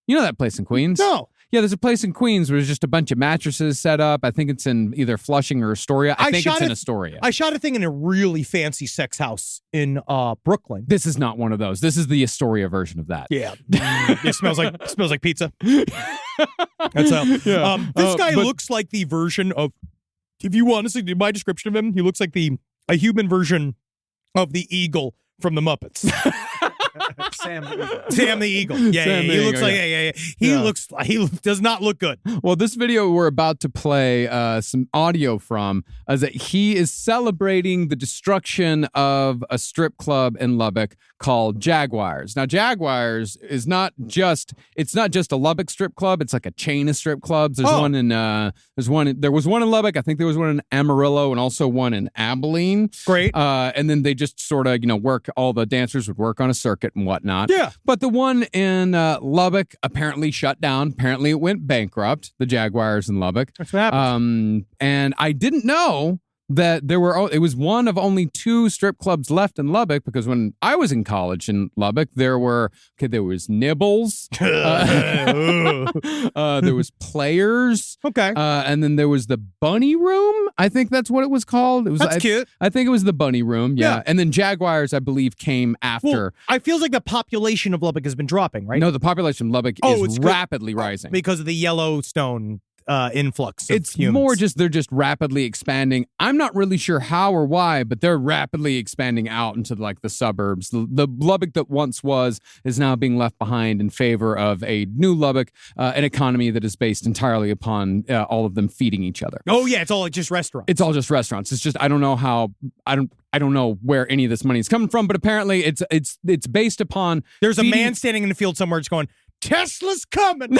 You know that place in Queens? No. Yeah, there's a place in Queens where there's just a bunch of mattresses set up. I think it's in either Flushing or Astoria. I think it's in Astoria. I shot a thing in a really fancy sex house in Brooklyn. This is not one of those. This is the Astoria version of that. Yeah. It smells like pizza. That's how. Yeah. This guy looks like the version of, if you honestly do my description of him, he looks like a human version of the eagle from the Muppets. Sam the Eagle. Yeah, he looks like he does not look good. Well, this video we're about to play some audio from is that he is celebrating the destruction of a strip club in Lubbock called Jaguars. Now, Jaguars is not just a Lubbock strip club. It's like a chain of strip clubs. There was one in Lubbock. I think there was one in Amarillo and also one in Abilene. Great. And then they just sort of, all the dancers would work on a circuit and whatnot. Yeah. But the one in Lubbock apparently shut down. Apparently it went bankrupt, the Jaguars in Lubbock. That's what happened. And I didn't know that it was one of only 2 strip clubs left in Lubbock, because when I was in college in Lubbock, there was Nibbles, there was Players, okay, and then there was the Bunny Room. I think that's what it was called. That's cute. I think it was the Bunny Room, yeah. And then Jaguars, I believe, came after. Well, I feel like the population of Lubbock has been dropping, right? No, the population of Lubbock is rapidly rising because of the Yellowstone influx of It's humans. more just they're just rapidly expanding. I'm not really sure how or why, but they're rapidly expanding out into like the suburbs. The Lubbock that once was is now being left behind in favor of a new Lubbock, an economy that is based entirely upon all of them feeding each other. Oh yeah, it's all just restaurants. It's all just restaurants. It's just I don't know how I don't know where any of this money is coming from, but apparently it's based upon There's a feeding- man standing in the field somewhere just going, Tesla's coming.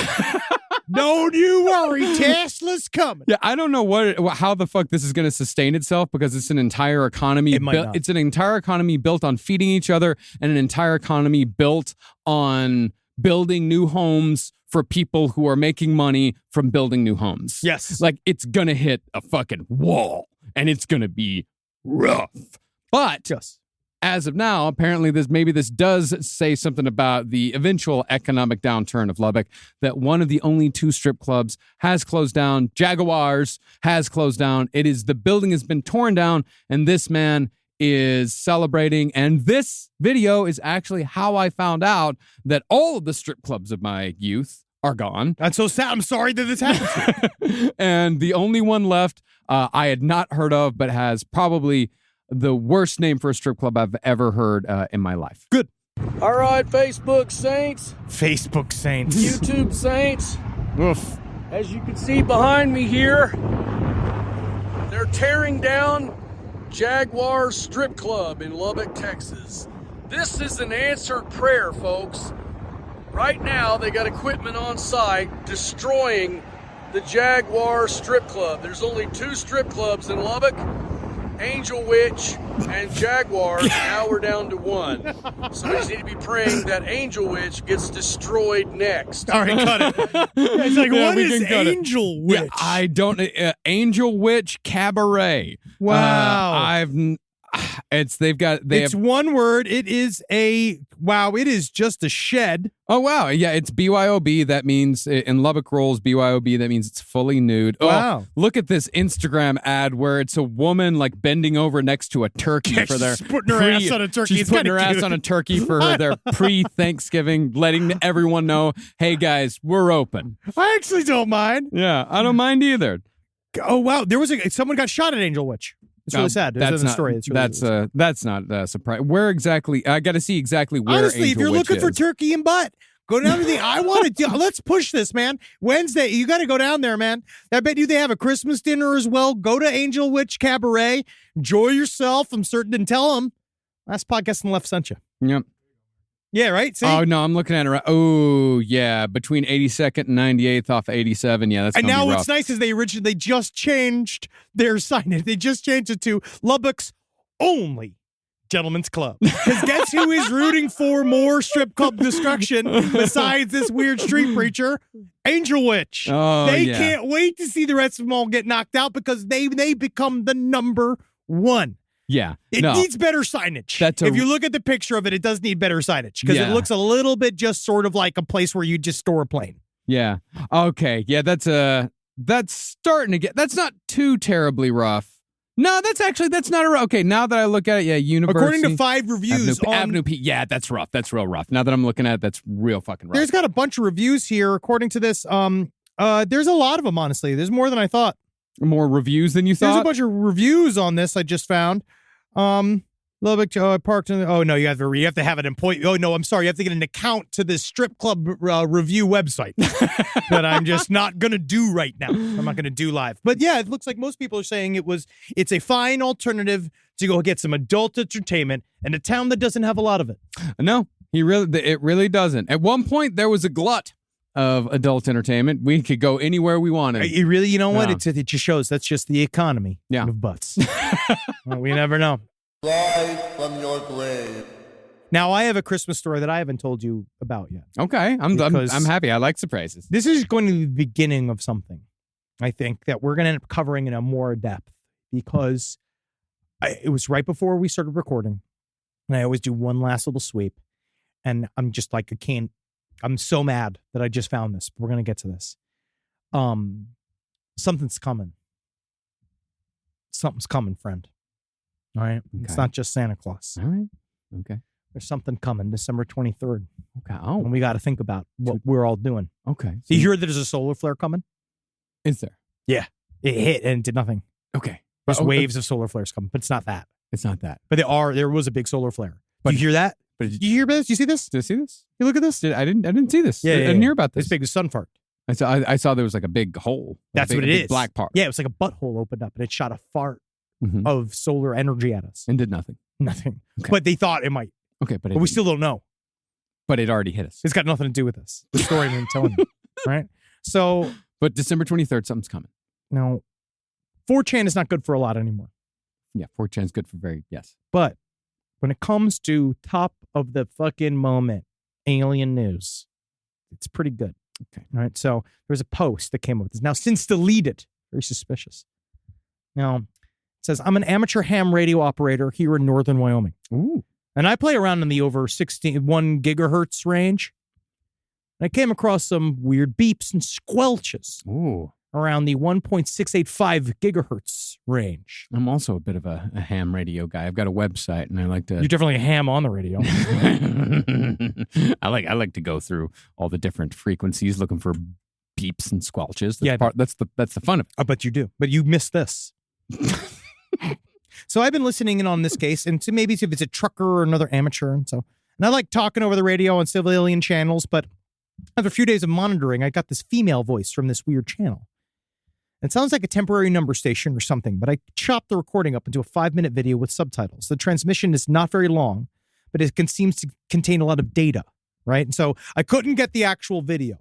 Don't you worry, Tesla's coming. Yeah, I don't know how the fuck this is going to sustain itself because it's an entire economy. It might not. It's an entire economy built on feeding each other and an entire economy built on building new homes for people who are making money from building new homes. Yes. Like it's going to hit a fucking wall and it's going to be rough. But Yes. as of now, apparently this does say something about the eventual economic downturn of Lubbock, that one of the only 2 strip clubs has closed down. Jaguars has closed down. The building has been torn down, and this man is celebrating. And this video is actually how I found out that all of the strip clubs of my youth are gone. That's so sad. I'm sorry that this happened. And the only one left I had not heard of, but has probably the worst name for a strip club I've ever heard in my life. Good. All right, Facebook Saints, Facebook Saints. YouTube Saints, Oof. as you can see behind me here, they're tearing down Jaguar Strip Club in Lubbock, Texas. This is an answered prayer, folks. Right now, they got equipment on site destroying the Jaguar Strip Club. There's only 2 strip clubs in Lubbock, Angel Witch and Jaguar. Now we're down to 1. So we just need to be praying that Angel Witch gets destroyed next. All right, cut it. It's like, Yeah, what we is can cut it. Angel Witch? Yeah, I don't. Angel Witch Cabaret. Wow. It's one word. It is it is just a shed. Oh wow, yeah, it's BYOB. That means in Lubbock rolls BYOB. That means it's fully nude. Oh, Wow. look at this Instagram ad where it's a woman like bending over next to a turkey for their She's putting her ass on a turkey. She's It's putting kinda her ass cute. on a turkey for their pre-Thanksgiving, letting everyone know, hey guys, we're open. I actually don't mind. Yeah, I don't mind either. Oh wow, someone got shot at Angel Witch. It's really sad. There's a story. It's really That's not a surprise. Where exactly? I got to see exactly where. honestly, if Angel you're Witch looking for is. turkey and butt, go down to the. I want to do. Let's push this, man. Wednesday, you got to go down there, man. I bet you they have a Christmas dinner as well. Go to Angel Witch Cabaret. Enjoy yourself. I'm certain. And tell them last podcast on the left sent you. Yep. Yeah, right. See? Oh no, I'm looking at it. Right. Oh yeah, between 82nd and 98th off 87. Yeah, that's. And gonna now be rough. what's nice is they just changed their signage. They just changed it to Lubbock's only gentleman's club. Because guess who is rooting for more strip club destruction besides this weird street preacher? Angel Witch. Oh, they yeah. can't wait to see the rest of them all get knocked out because they become the number 1. Yeah. It no. needs better signage. That's if you look at the picture of it, it does need better signage because Yeah. it looks a little bit just sort of like a place where you just store a plane. Yeah. Okay. Yeah. That's starting to get. That's not too terribly rough. No, that's not a rough. Okay. Now that I look at it, yeah. University. According to 5 reviews Avenue P. Yeah, that's rough. That's real rough. Now that I'm looking at it, that's real fucking rough. There's got a bunch of reviews here. According to this, there's a lot of them. Honestly, there's more than I thought. More reviews than you There's a thought. bunch of reviews on this. I just found. Lubbock parked in. Oh no, you have to have an employee. Oh no, I'm sorry. You have to get an account to this strip club review website that I'm just not gonna do right now. I'm not gonna do live. But yeah, it looks like most people are saying it's a fine alternative to go get some adult entertainment in a town that doesn't have a lot of it. No, it really doesn't. At one point, there was a glut of adult entertainment. We could go anywhere we wanted. You really, you know what? Yeah. It just shows that's just the economy Yeah. of butts. Well, we never know. Rise from your grave. Now, I have a Christmas story that I haven't told you about yet. Okay, I'm Because- happy. I like surprises. This is going to be the beginning of something, I think, that we're going to end up covering in a more depth because it was right before we started recording. And I always do one last little sweep. And I'm just like, I'm so mad that I just found this. But we're going to get to this. Something's coming. Something's coming, friend. All right. It's Okay. not just Santa Claus. All right. Okay. There's something coming December 23rd. Okay. Oh. And we got to think about what we're all doing. Okay. Do you hear there's a solar flare coming? Is there? Yeah. It hit and did nothing. Okay. There's waves of solar flares coming, but it's not that. It's not that. But there was a big solar flare. But- Did you hear that? But Did you hear this? You see this? did I see this? You look at this? I didn't see this. Yeah, I yeah, didn't yeah. hear about this. It's big as sun fart. I saw there was like a big hole. That's a what it big is. Black part. Yeah, it was like a butthole opened up and it shot a fart Mhm. of solar energy at us. And did nothing. Nothing. Okay. But they thought it might. Okay, but But we didn't. still don't know. But it already hit us. It's got nothing to do with this. The story I'm telling you. Right? So But December 23rd, something's coming. now 4chan is not good for a lot anymore. Yeah, 4chan's good for yes. But when it comes to top of the fucking moment alien news, it's pretty good. Okay. All right. So there's a post that came up with this. Now, since deleted, very suspicious. Now, it says, I'm an amateur ham radio operator here in northern Wyoming. Ooh. And I play around in the over 1 gigahertz range. And I came across some weird beeps and squelches Ooh. around the 1.685 gigahertz range. I'm also a bit of a ham radio guy. I've got a website and I like to You're definitely a ham on the radio. I like to go through all the different frequencies looking for beeps and squelches. Yeah, That's the fun of it. I bet you do. But you missed this. So I've been listening in on this case, and to maybe see if it's a trucker or another amateur. And I like talking over the radio on civilian channels, but after a few days of monitoring, I got this female voice from this weird channel. It sounds like a temporary number station or something, but I chopped the recording up into a 5-minute video with subtitles. The transmission is not very long, but it seems to contain a lot of data, right? And so I couldn't get the actual video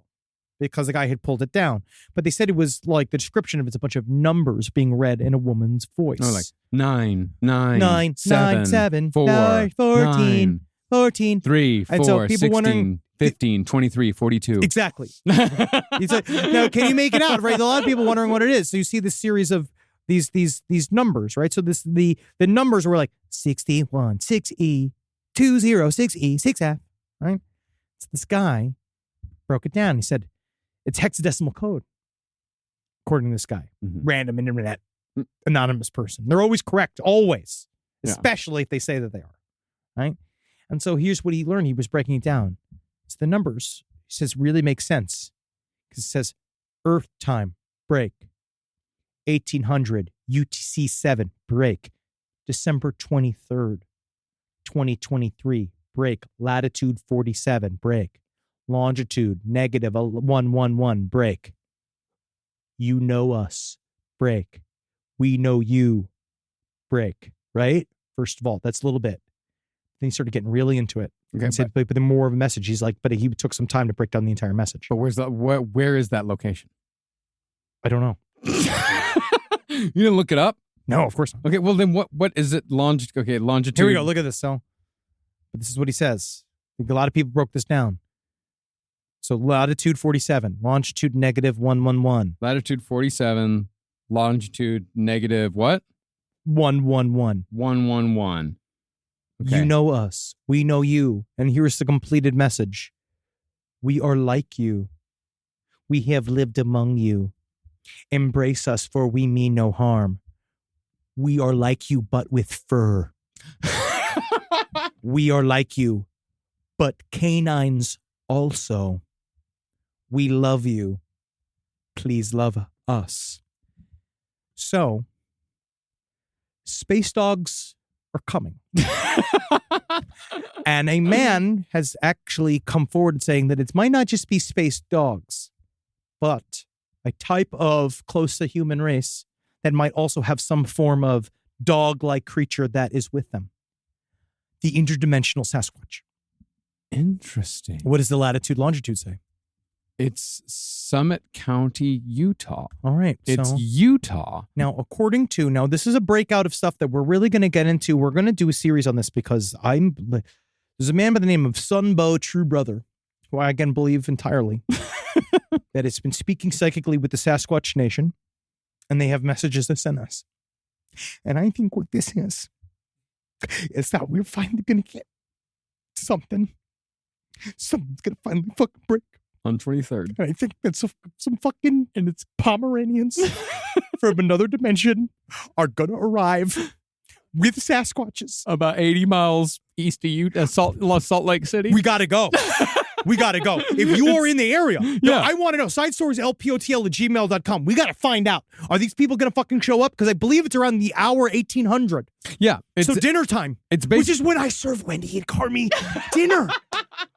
because the guy had pulled it down. But they said it was like the description of it's a bunch of numbers being read in a woman's voice. Oh, like 9, 9, 7, 7, 4, 9, 14, 9, 14. 3, 4, And so people 16, wondering- 15, 23, 42. Exactly. He's like, now, can you make it out? Right. A lot of people wondering what it is. So you see this series of these numbers, right? So the numbers were like 61, 6E, 20, 6E, 6F, right? So this guy broke it down. He said, it's hexadecimal code, according to this guy. Mhm. Random internet anonymous person. They're always correct, always, Yeah. especially if they say that they are, right? And so here's what he learned. He was breaking it down. It's the numbers, he says, really make sense. Because it says Earth time, break. 1800, UTC 7, break. December 23rd, 2023, break. Latitude 47, break. Longitude, negative 111, break. You know us, break. We know you, break. Right? First of all, that's a little bit. Then he started getting really into it. Okay, He said, but then more of a message. He's like, but he took some time to break down the entire message. But where is that location? I don't know. You didn't look it up? No, of course not. Okay, well then what is it? Longitude. Here we go. Look at this. So, but this is what he says. I think a lot of people broke this down. So latitude 47, longitude negative 111. Latitude 47, longitude negative what? 111. 111. Okay. You know us. We know you. And here's the completed message. We are like you. We have lived among you. Embrace us, for we mean no harm. We are like you, but with fur. We are like you, but canines also. We love you. Please love us. So, space dogs are coming. And a man has actually come forward saying that it might not just be space dogs, but a type of close to human race that might also have some form of dog-like creature that is with them. The interdimensional Sasquatch. Interesting. What does the latitude longitude say? It's Summit County, Utah. All right. It's so Utah. now, this is a breakout of stuff that we're really going to get into. We're going to do a series on this because there's a man by the name of Sunbow True Brother, who I again believe entirely, that has been speaking psychically with the Sasquatch Nation, and they have messages to send us. And I think what this is that we're finally going to get something. Something's going to finally fucking break. On 23rd. And I think that some fucking, and it's Pomeranians from another dimension are going to arrive with Sasquatches. About 80 miles east of Utah, Salt Lake City. We got to go. we got to go. If you are in the area, Yeah. I want to know. Side stories, lpotl@gmail.com. We got to find out. Are these people going to fucking show up? Because I believe it's around the hour 1800. Yeah. So dinner time. It's which is when I serve Wendy and Carmi dinner.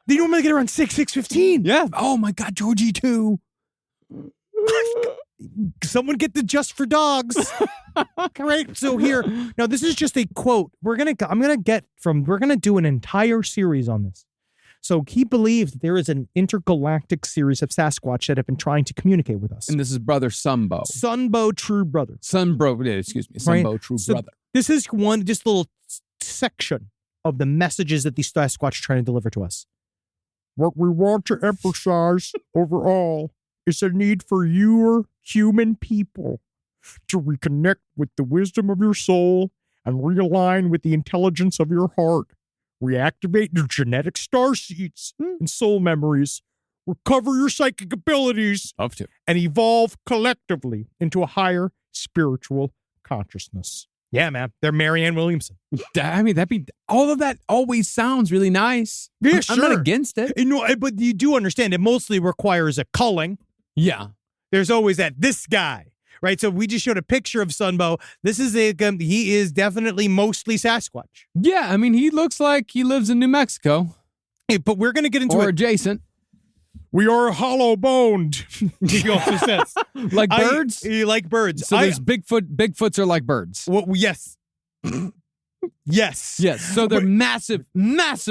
They normally get around 6:15. Yeah. Oh my God, Georgie too. Someone get the Just for Dogs. Right. So here, now this is just a quote. We're gonna do an entire series on this. So he believes that there is an intergalactic series of Sasquatch that have been trying to communicate with us. And this is Brother Sunbo. Sunbo, true brother. Sunbo, true So brother. This is just a little section of the messages that these Sasquatch are trying to deliver to us. What we want to emphasize overall is a need for your human people to reconnect with the wisdom of your soul and realign with the intelligence of your heart. Reactivate your genetic star seeds and soul memories. Recover your psychic abilities. Love to. And evolve collectively into a higher spiritual consciousness. Yeah, man. They're Marianne Williamson. I mean, all of that always sounds really nice. Yeah, I'm not against it. But you do understand it mostly requires a culling. Yeah. There's always this guy, right? So we just showed a picture of Sunbo. This is he is definitely mostly Sasquatch. Yeah, I mean, he looks like he lives in New Mexico. Hey, but we're going to get into or it. adjacent. We are hollow-boned, he also says. Like birds? Like birds. So there's Bigfoots are like birds. Well, yes. Yes. Yes. So they're massive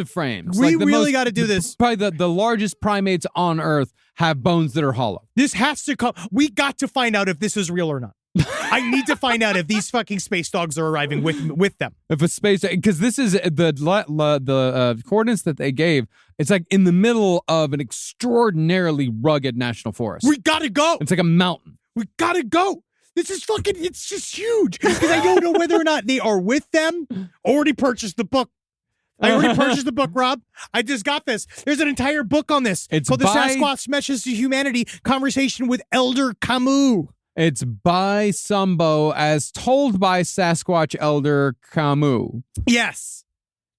frames. We really got to do this. Probably the largest primates on Earth have bones that are hollow. This has to come. We got to find out if this is real or not. I need to find out if these fucking space dogs are arriving with them. If a space, because this is the coordinates that they gave. It's like in the middle of an extraordinarily rugged national forest. We gotta go. It's like a mountain. We gotta go. This is fucking. It's just huge. Because I don't know whether or not they are with them. Already purchased the book. I already purchased the book, Rob. I just got this. There's an entire book on this. It's called The Sasquatch Messages to Humanity: Conversation with Elder Camus. It's by Sunbo as told by Sasquatch Elder Camus. Yes.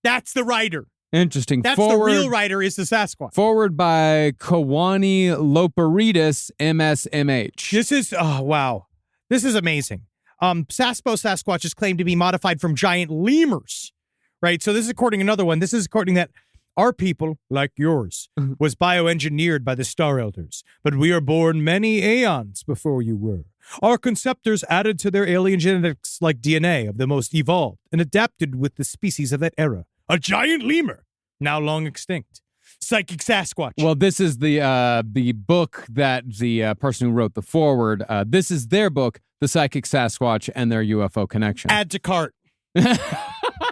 That's the writer. Interesting. That's the real writer is the Sasquatch. Forward by Kawani Loperidis, MSMH. This is, oh, wow. This is amazing. Sasquatch is claimed to be modified from giant lemurs, right? So this is according to another one. This is according that our people, like yours, was bioengineered by the Star Elders, but we are born many aeons before you were. Our conceptors added to their alien genetics like DNA of the most evolved and adapted with the species of that era. A giant lemur, now long extinct. Psychic Sasquatch. Well, this is the book that the person who wrote the foreword. This is their book, The Psychic Sasquatch and Their UFO Connection. Add to cart.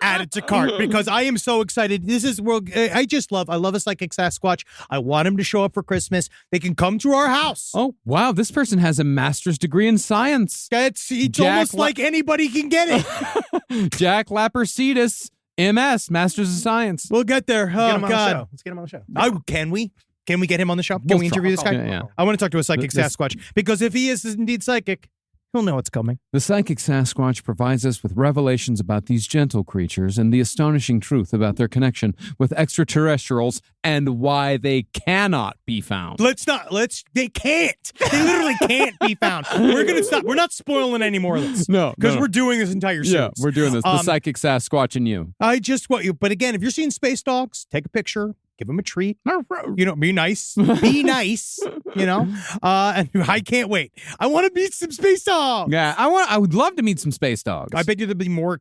Add it to cart because I am so excited. This is I love a Psychic Sasquatch. I want him to show up for Christmas. They can come to our house. Oh, wow. This person has a master's degree in science. It's almost like anybody can get it. Jack Lapercetus, MS, Masters of Science. We'll get there. Oh, God. Let's get him on the show. Oh, can we? Can we get him on the show? Can we interview this guy? Yeah. I want to talk to a Psychic Sasquatch because if he is indeed psychic, he'll know what's coming. The Psychic Sasquatch provides us with revelations about these gentle creatures and the astonishing truth about their connection with extraterrestrials and why they cannot be found. They can't. They literally can't be found. We're going to stop. We're not spoiling any more of this. No. Because we're doing this entire series. Yeah, we're doing this. The Psychic Sasquatch and you. I just want you, but again, if you're seeing space dogs, take a picture. Give him a treat. Be nice. Be nice. And I can't wait. I want to meet some space dogs. Yeah, I would love to meet some space dogs. I bet you they'd be more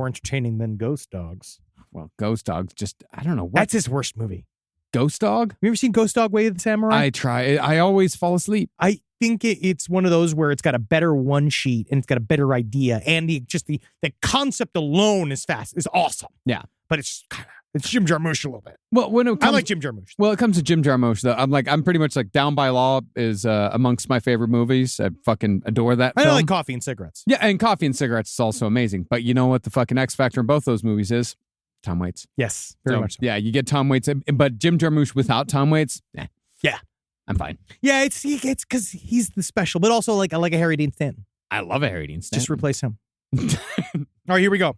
entertaining than ghost dogs. Well, ghost dogs, I don't know. That's his worst movie. Ghost Dog? Have you ever seen Ghost Dog Way of the Samurai? I try. I always fall asleep. I think it's one of those where it's got a better one sheet and it's got a better idea. And the concept alone is awesome. Yeah. But it's Jim Jarmusch a little bit. Well, I like Jim Jarmusch. Well, it comes to Jim Jarmusch, though. I'm pretty much like Down by Law is amongst my favorite movies. I fucking adore that film. I like Coffee and Cigarettes. Yeah, and Coffee and Cigarettes is also amazing. But you know what the fucking X factor in both those movies is? Tom Waits. Yes, very much so. Yeah, you get Tom Waits, but Jim Jarmusch without Tom Waits, yeah, I'm fine. Yeah, it's because he's the special, but also I like a Harry Dean Stanton. I love a Harry Dean Stanton. Just replace him. All right, here we go.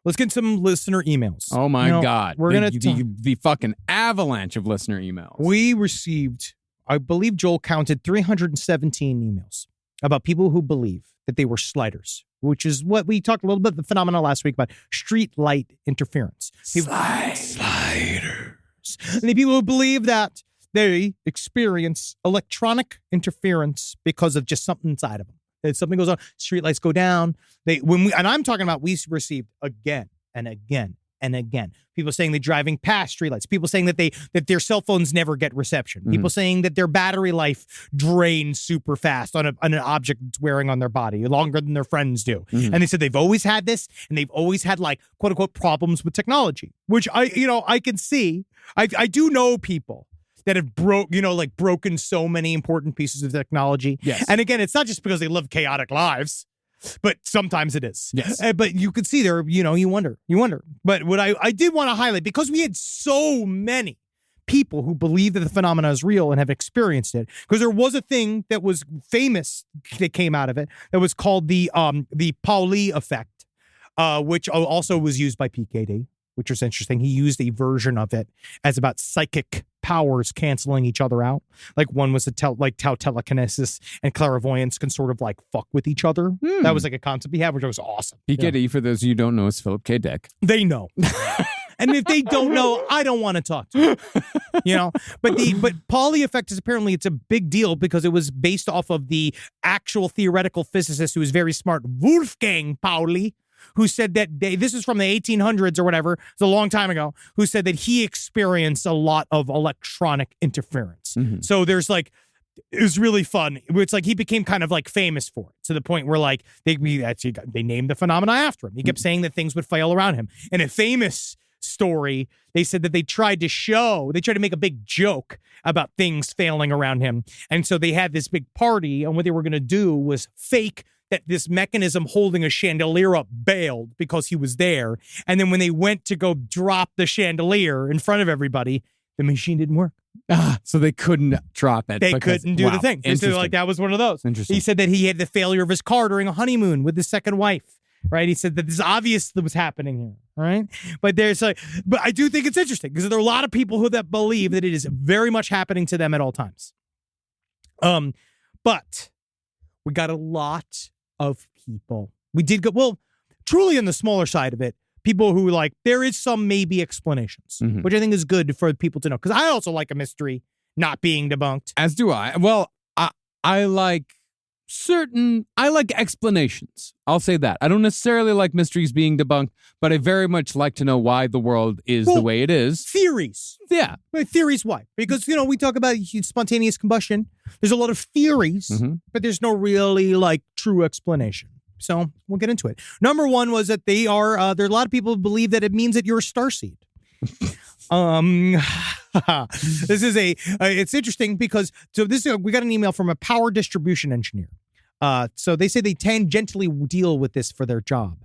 let's get some listener emails. Oh my God. We're going to the fucking avalanche of listener emails. We received, I believe Joel counted 317 emails about people who believe that they were sliders, which is what we talked a little bit the phenomena last week about street light interference. Sliders. And the people who believe that they experience electronic interference because of just something inside of them. That something goes on, street lights go down. And I'm talking about we received again and again and again. People saying they're driving past streetlights. People saying that their cell phones never get reception. People saying that their battery life drains super fast on an object that's wearing on their body, longer than their friends do. And they said they've always had this, and they've always had like quote unquote problems with technology, which I can see. I do know people that have broken so many important pieces of technology. Yes. And again, it's not just because they live chaotic lives, but sometimes it is. Yes. But you could see there, you wonder. But what I did want to highlight, because we had so many people who believe that the phenomena is real and have experienced it, because there was a thing that was famous that came out of it that was called the Pauli effect, which also was used by PKD, which was interesting. He used a version of it as about psychic powers canceling each other out. Like one was how telekinesis and clairvoyance can sort of like fuck with each other. That was like a concept he had, which was awesome. PKD, for those of you who don't know, is Philip K. Dick. They know. And if they don't know, I don't want to talk to them. But Pauli effect is apparently it's a big deal because it was based off of the actual theoretical physicist who was very smart, Wolfgang Pauli, who said that this is from the 1800s or whatever, it's a long time ago, who said that he experienced a lot of electronic interference. So there's like, it was really fun. It's like he became kind of like famous for it to the point where like they named the phenomena after him. He kept saying that things would fail around him. And a famous story, they said that they tried to make a big joke about things failing around him. And so they had this big party, and what they were going to do was fake that this mechanism holding a chandelier up bailed because he was there. And then when they went to go drop the chandelier in front of everybody, the machine didn't work. So they couldn't drop it. They couldn't do the thing. So like that was one of those. Interesting. He said that he had the failure of his car during a honeymoon with his second wife. Right? He said that this is obvious that was happening here. Right? But but I do think it's interesting because there are a lot of people that believe that it is very much happening to them at all times. But we got a lot of people. We did go, well, truly on the smaller side of it, people who like, there is some maybe explanations, which I think is good for people to know. Because I also like a mystery not being debunked. As do I. Well, I like explanations. I'll say that. I don't necessarily like mysteries being debunked, but I very much like to know why the world is the way it is. Theories. Yeah. Theories why? Because, we talk about spontaneous combustion. There's a lot of theories, but there's no really like true explanation. So we'll get into it. Number one was that there are a lot of people who believe that it means that you're a starseed. This is it's interesting because we got an email from a power distribution engineer. So they say they tangentially deal with this for their job.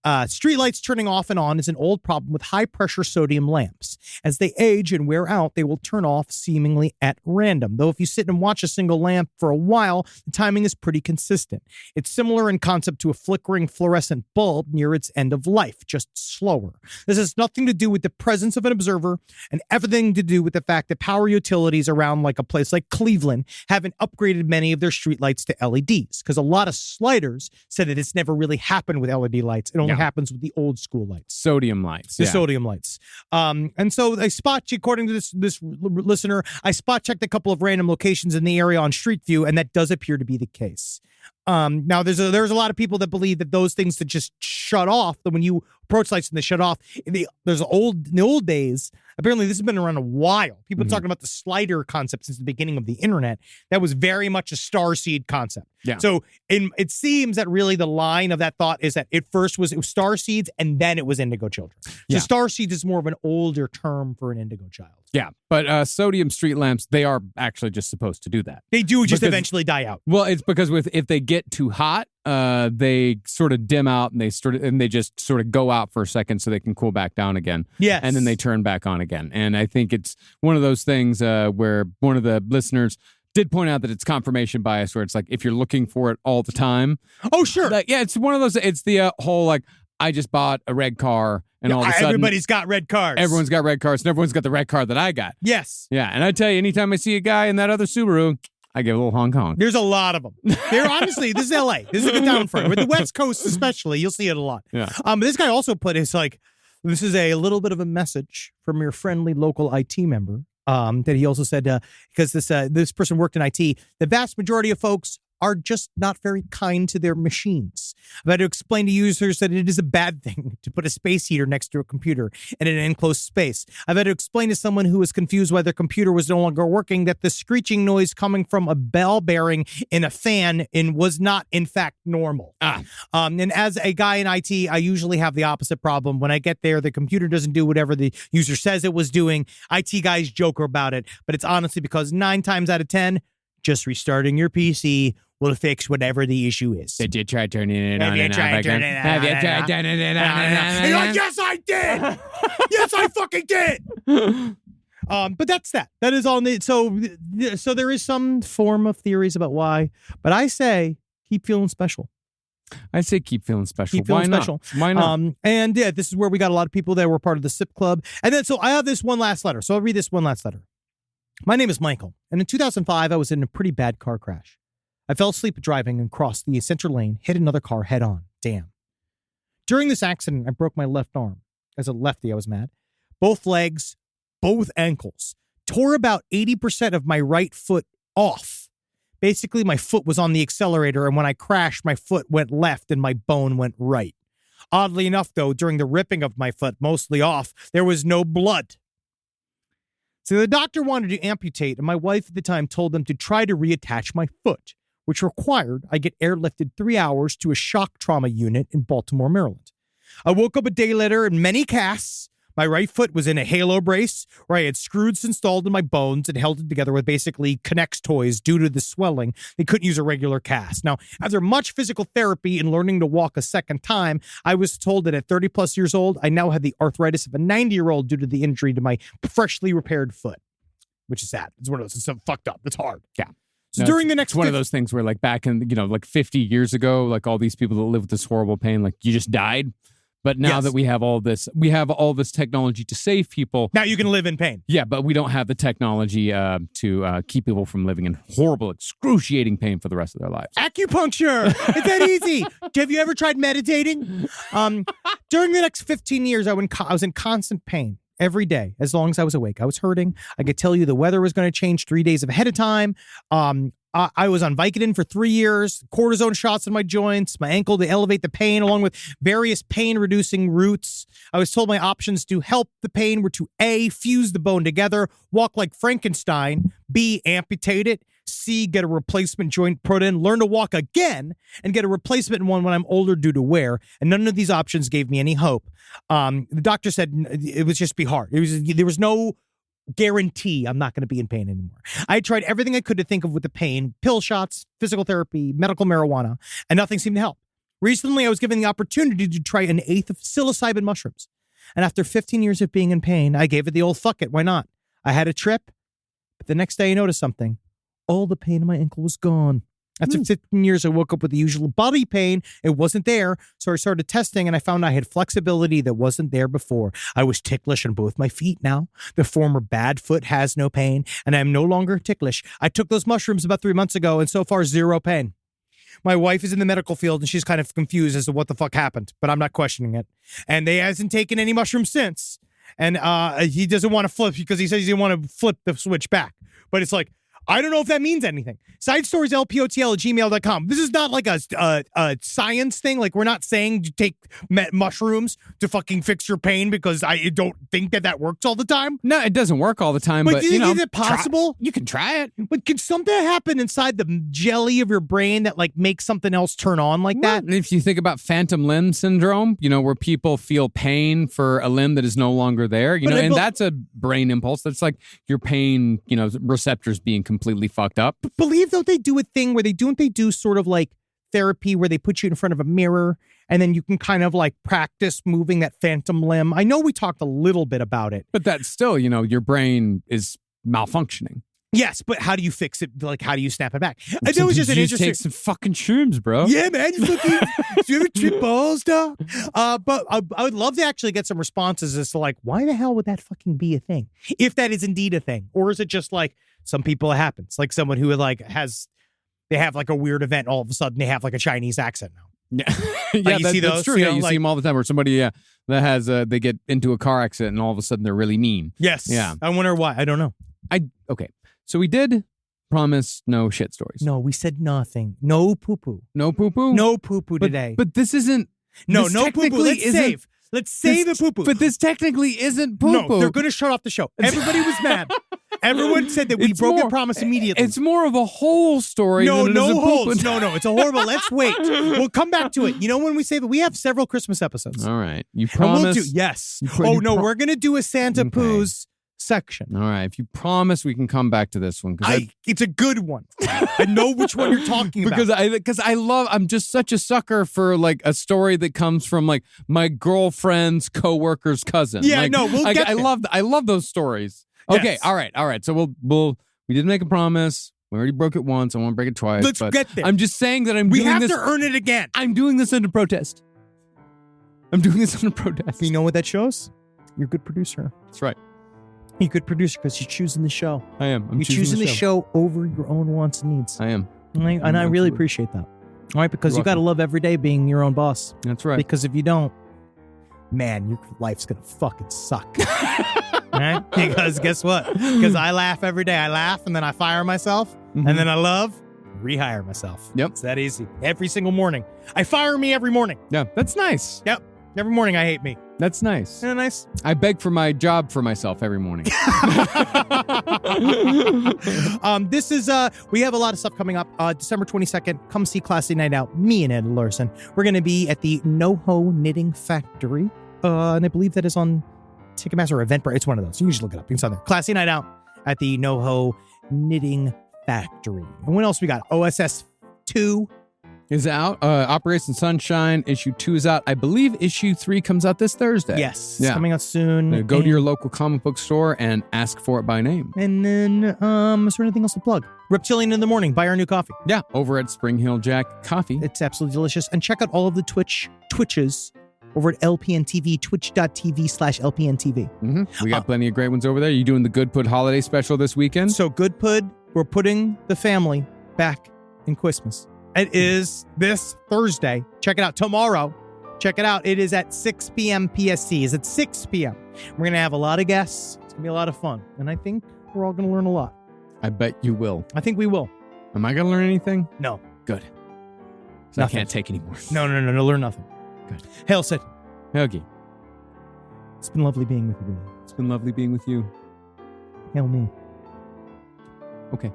Streetlights turning off and on is an old problem with high-pressure sodium lamps. As they age and wear out, they will turn off seemingly at random. Though if you sit and watch a single lamp for a while, the timing is pretty consistent. It's similar in concept to a flickering fluorescent bulb near its end of life, just slower. This has nothing to do with the presence of an observer and everything to do with the fact that power utilities around like a place like Cleveland haven't upgraded many of their streetlights to LEDs, because a lot of sliders said that it's never really happened with LED lights. It only happens with the old school lights. Sodium lights. The sodium lights. And so according to this listener, I spot checked a couple of random locations in the area on Street View, and that does appear to be the case. Now there's a lot of people that believe that those things that just shut off, that when you approach lights and they shut off, in the old days, apparently this has been around a while. People talking about the slider concept since the beginning of the internet. That was very much a starseed concept. Yeah. So it seems that really the line of that thought is that it was starseeds and then it was indigo children. So starseed is more of an older term for an indigo child. Yeah, but sodium street lamps, they are actually just supposed to do that. They do just eventually die out. Well, it's because if they get too hot, they sort of dim out and they just sort of go out for a second so they can cool back down again. Yes. And then they turn back on again. And I think it's one of those things where one of the listeners did point out that it's confirmation bias, where it's like if you're looking for it all the time. Oh, sure. Like, yeah, it's one of those. It's the whole like, I just bought a red car, and all of a sudden everybody's got red cars. everyone's got red cars, and everyone's got the red car that I got. Yes. Yeah, and I tell you, anytime I see a guy in that other Subaru, I give a little Hong Kong. There's a lot of them. They're honestly, this is LA. This is a good town for it. With the West Coast especially, you'll see it a lot. Yeah. This guy also put his this is a little bit of a message from your friendly local IT member. That he also said, because this person worked in IT, the vast majority of folks are just not very kind to their machines. I've had to explain to users that it is a bad thing to put a space heater next to a computer in an enclosed space. I've had to explain to someone who was confused why their computer was no longer working that the screeching noise coming from a bell bearing in a fan was not, in fact, normal. And as a guy in IT, I usually have the opposite problem. When I get there, the computer doesn't do whatever the user says it was doing. IT guys joke about it, but it's honestly because 9 times out of 10, just restarting your PC will fix whatever the issue is. Did you try turning it on? Have you tried turning it on? Have you tried turning it on? And you're like, yes, I did. Yes, I fucking did. But that's that. That is all. So there is some form of theories about why, but I say keep feeling special. I say keep feeling special. Keep feeling Why special. Not? Why not? And yeah, this is where we got a lot of people that were part of the SIP club. And then, so I have this one last letter. So I'll read this one last letter. My name is Michael. And in 2005, I was in a pretty bad car crash. I fell asleep driving and crossed the center lane, hit another car head on. Damn. During this accident, I broke my left arm. As a lefty, I was mad. Both legs, both ankles. Tore about 80% of my right foot off. Basically, my foot was on the accelerator, and when I crashed, my foot went left and my bone went right. Oddly enough, though, during the ripping of my foot, mostly off, there was no blood. So the doctor wanted to amputate, and my wife at the time told them to try to reattach my foot, which required I get airlifted 3 hours to a shock trauma unit in Baltimore, Maryland. I woke up a day later in many casts. My right foot was in a halo brace where I had screws installed in my bones and held it together with basically K'NEX toys due to the swelling. They couldn't use a regular cast. Now, after much physical therapy and learning to walk a second time, I was told that at 30 plus years old, I now had the arthritis of a 90-year-old due to the injury to my freshly repaired foot, which is sad. It's one of those. It's so fucked up. It's hard. Yeah. So during the next, it's one of those things where, like, back in, like 50 years ago, like all these people that live with this horrible pain, like you just died. But now that we have all this technology to save people. Now you can live in pain. Yeah, but we don't have the technology to keep people from living in horrible, excruciating pain for the rest of their lives. Acupuncture. It's that easy. Have you ever tried meditating? During the next 15 years, I was in constant pain every day, as long as I was awake. I was hurting. I could tell you the weather was going to change 3 days ahead of time. I was on Vicodin for 3 years, cortisone shots in my joints, my ankle to elevate the pain, along with various pain-reducing routes. I was told my options to help the pain were to A, fuse the bone together, walk like Frankenstein, B, amputate it, C, get a replacement joint put in, learn to walk again, and get a replacement one when I'm older due to wear. And none of these options gave me any hope. The doctor said it would just be hard. There was no guarantee I'm not going to be in pain anymore. I tried everything I could to think of with the pain, pill shots, physical therapy, medical marijuana, and nothing seemed to help. Recently, I was given the opportunity to try an eighth of psilocybin mushrooms. And after 15 years of being in pain, I gave it the old fuck it, why not? I had a trip, but the next day I noticed something. All the pain in my ankle was gone. After 15 years, I woke up with the usual body pain. It wasn't there. So I started testing and I found I had flexibility that wasn't there before. I was ticklish on both my feet now. The former bad foot has no pain and I'm no longer ticklish. I took those mushrooms about 3 months ago and so far zero pain. My wife is in the medical field and she's kind of confused as to what the fuck happened, but I'm not questioning it. And they hasn't taken any mushrooms since. And he doesn't want to flip because he says he doesn't want to flip the switch back. But it's like, I don't know if that means anything. SideStoriesLPOTL@gmail.com. This is not like a science thing. Like, we're not saying to take mushrooms to fucking fix your pain because I don't think that works all the time. No, it doesn't work all the time. But is it possible? You can try it. But can something happen inside the jelly of your brain that like makes something else turn on like that? If you think about phantom limb syndrome, where people feel pain for a limb that is no longer there, and that's a brain impulse. That's like your pain, receptors being completely fucked up. But believe though they do a thing where they do sort of like therapy where they put you in front of a mirror and then you can kind of like practice moving that phantom limb. I know we talked a little bit about it. But that's still, your brain is malfunctioning. Yes, but how do you fix it? Like, how do you snap it back? That was just an You interesting. take some fucking shrooms, bro. Yeah, man. You fucking. Do you ever trip balls, dog? But I would love to actually get some responses as to like, why the hell would that fucking be a thing? If that is indeed a thing, or is it just like some people it happens, like someone who like they have like a weird event, all of a sudden they have like a Chinese accent now. Yeah, yeah, you see that's those, true. you Yeah, know, you like- see them all the time. Where somebody, that has they get into a car accident and all of a sudden they're really mean. Yes. Yeah. I wonder why. I don't know. Okay. So we did promise no shit stories. No, we said nothing. No poo poo. No poo poo. No poo poo today. But this isn't. no this poo poo. technically Let's isn't- save. Let's save the poo poo. But this technically isn't poo No, poo. they're going to shut off the show. Everybody was mad. Everyone said that we It's broke more- a promise immediately. It's more of a whole story. No, than it is a no poo-poo. holds. No, it's a horrible. Let's wait. We'll come back to it. You know when we say that we have several Christmas episodes. All right. You And we'll promise. do yes. you We're going to do a Santa Okay. Poo's section. All right. If you promise, we can come back to this one It's a good one. I know which one you're talking about. because I'm just such a sucker for like a story that comes from like my girlfriend's coworker's cousin. Yeah, like, no, we'll get I there. I love those stories. Okay, Yes. all right. So we did make a promise. We already broke it once. I won't break it twice. Let's but get there. I'm just saying that we doing have this. to earn it again. I'm doing this under protest. I'm doing this under protest. You know what that shows? You're a good producer. That's right. You're a good producer because you're choosing the show. I am. I'm You're choosing the show over your own wants and needs. I am. And I really Absolutely. appreciate that. All right, because You're you got to welcome. love every day being your own boss. That's right. Because if you don't, man, your life's going to fucking suck. All right? Because guess what? Because I laugh every day. I laugh and then I fire myself. Mhm. And then I rehire myself. Yep. It's that easy. Every single morning. I fire me every morning. Yeah, that's nice. Yep. Every morning I hate me. That's nice. Isn't that nice? I beg for my job for myself every morning. This is we have a lot of stuff coming up. December 22nd, come see Classy Night Out. Me and Ed Larson. We're going to be at the NoHo Knitting Factory. And I believe that is on Ticketmaster or Eventbrite. It's one of those. You can just look it up. You can sign there. Classy Night Out at the NoHo Knitting Factory. And what else we got? OSS 2 is out. Operation Sunshine issue 2 is out. I believe issue 3 comes out this Thursday. Yes. Yeah. It's coming out soon. Go to your local comic book store and ask for it by name. And then, is there anything else to plug? Reptilian in the Morning. Buy our new coffee. Yeah, over at Spring Hill Jack Coffee. It's absolutely delicious. And check out all of the Twitches over at LPNTV, twitch.tv/LPNTV. Mm-hmm. We got plenty of great ones over there. You doing the Good Put holiday special this weekend? So Good Pud, we're putting the family back in Christmas. It is this Thursday. Check it out. Tomorrow. Check it out. It is at 6 p.m. PST. It's at 6 p.m. We're going to have a lot of guests. It's going to be a lot of fun. And I think we're all going to learn a lot. I bet you will. I think we will. Am I going to learn anything? No. Good. So I Nothing. can't take anymore. No, learn nothing. Good. Hail Sid. Okay. It's been lovely being with you, Billy. It's been lovely being with you. Hail me. Okay.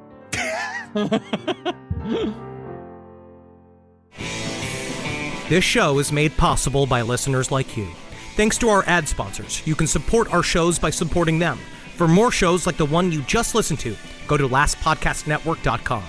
This show is made possible by listeners like you. Thanks to our ad sponsors, you can support our shows by supporting them. For more shows like the one you just listened to, go to lastpodcastnetwork.com.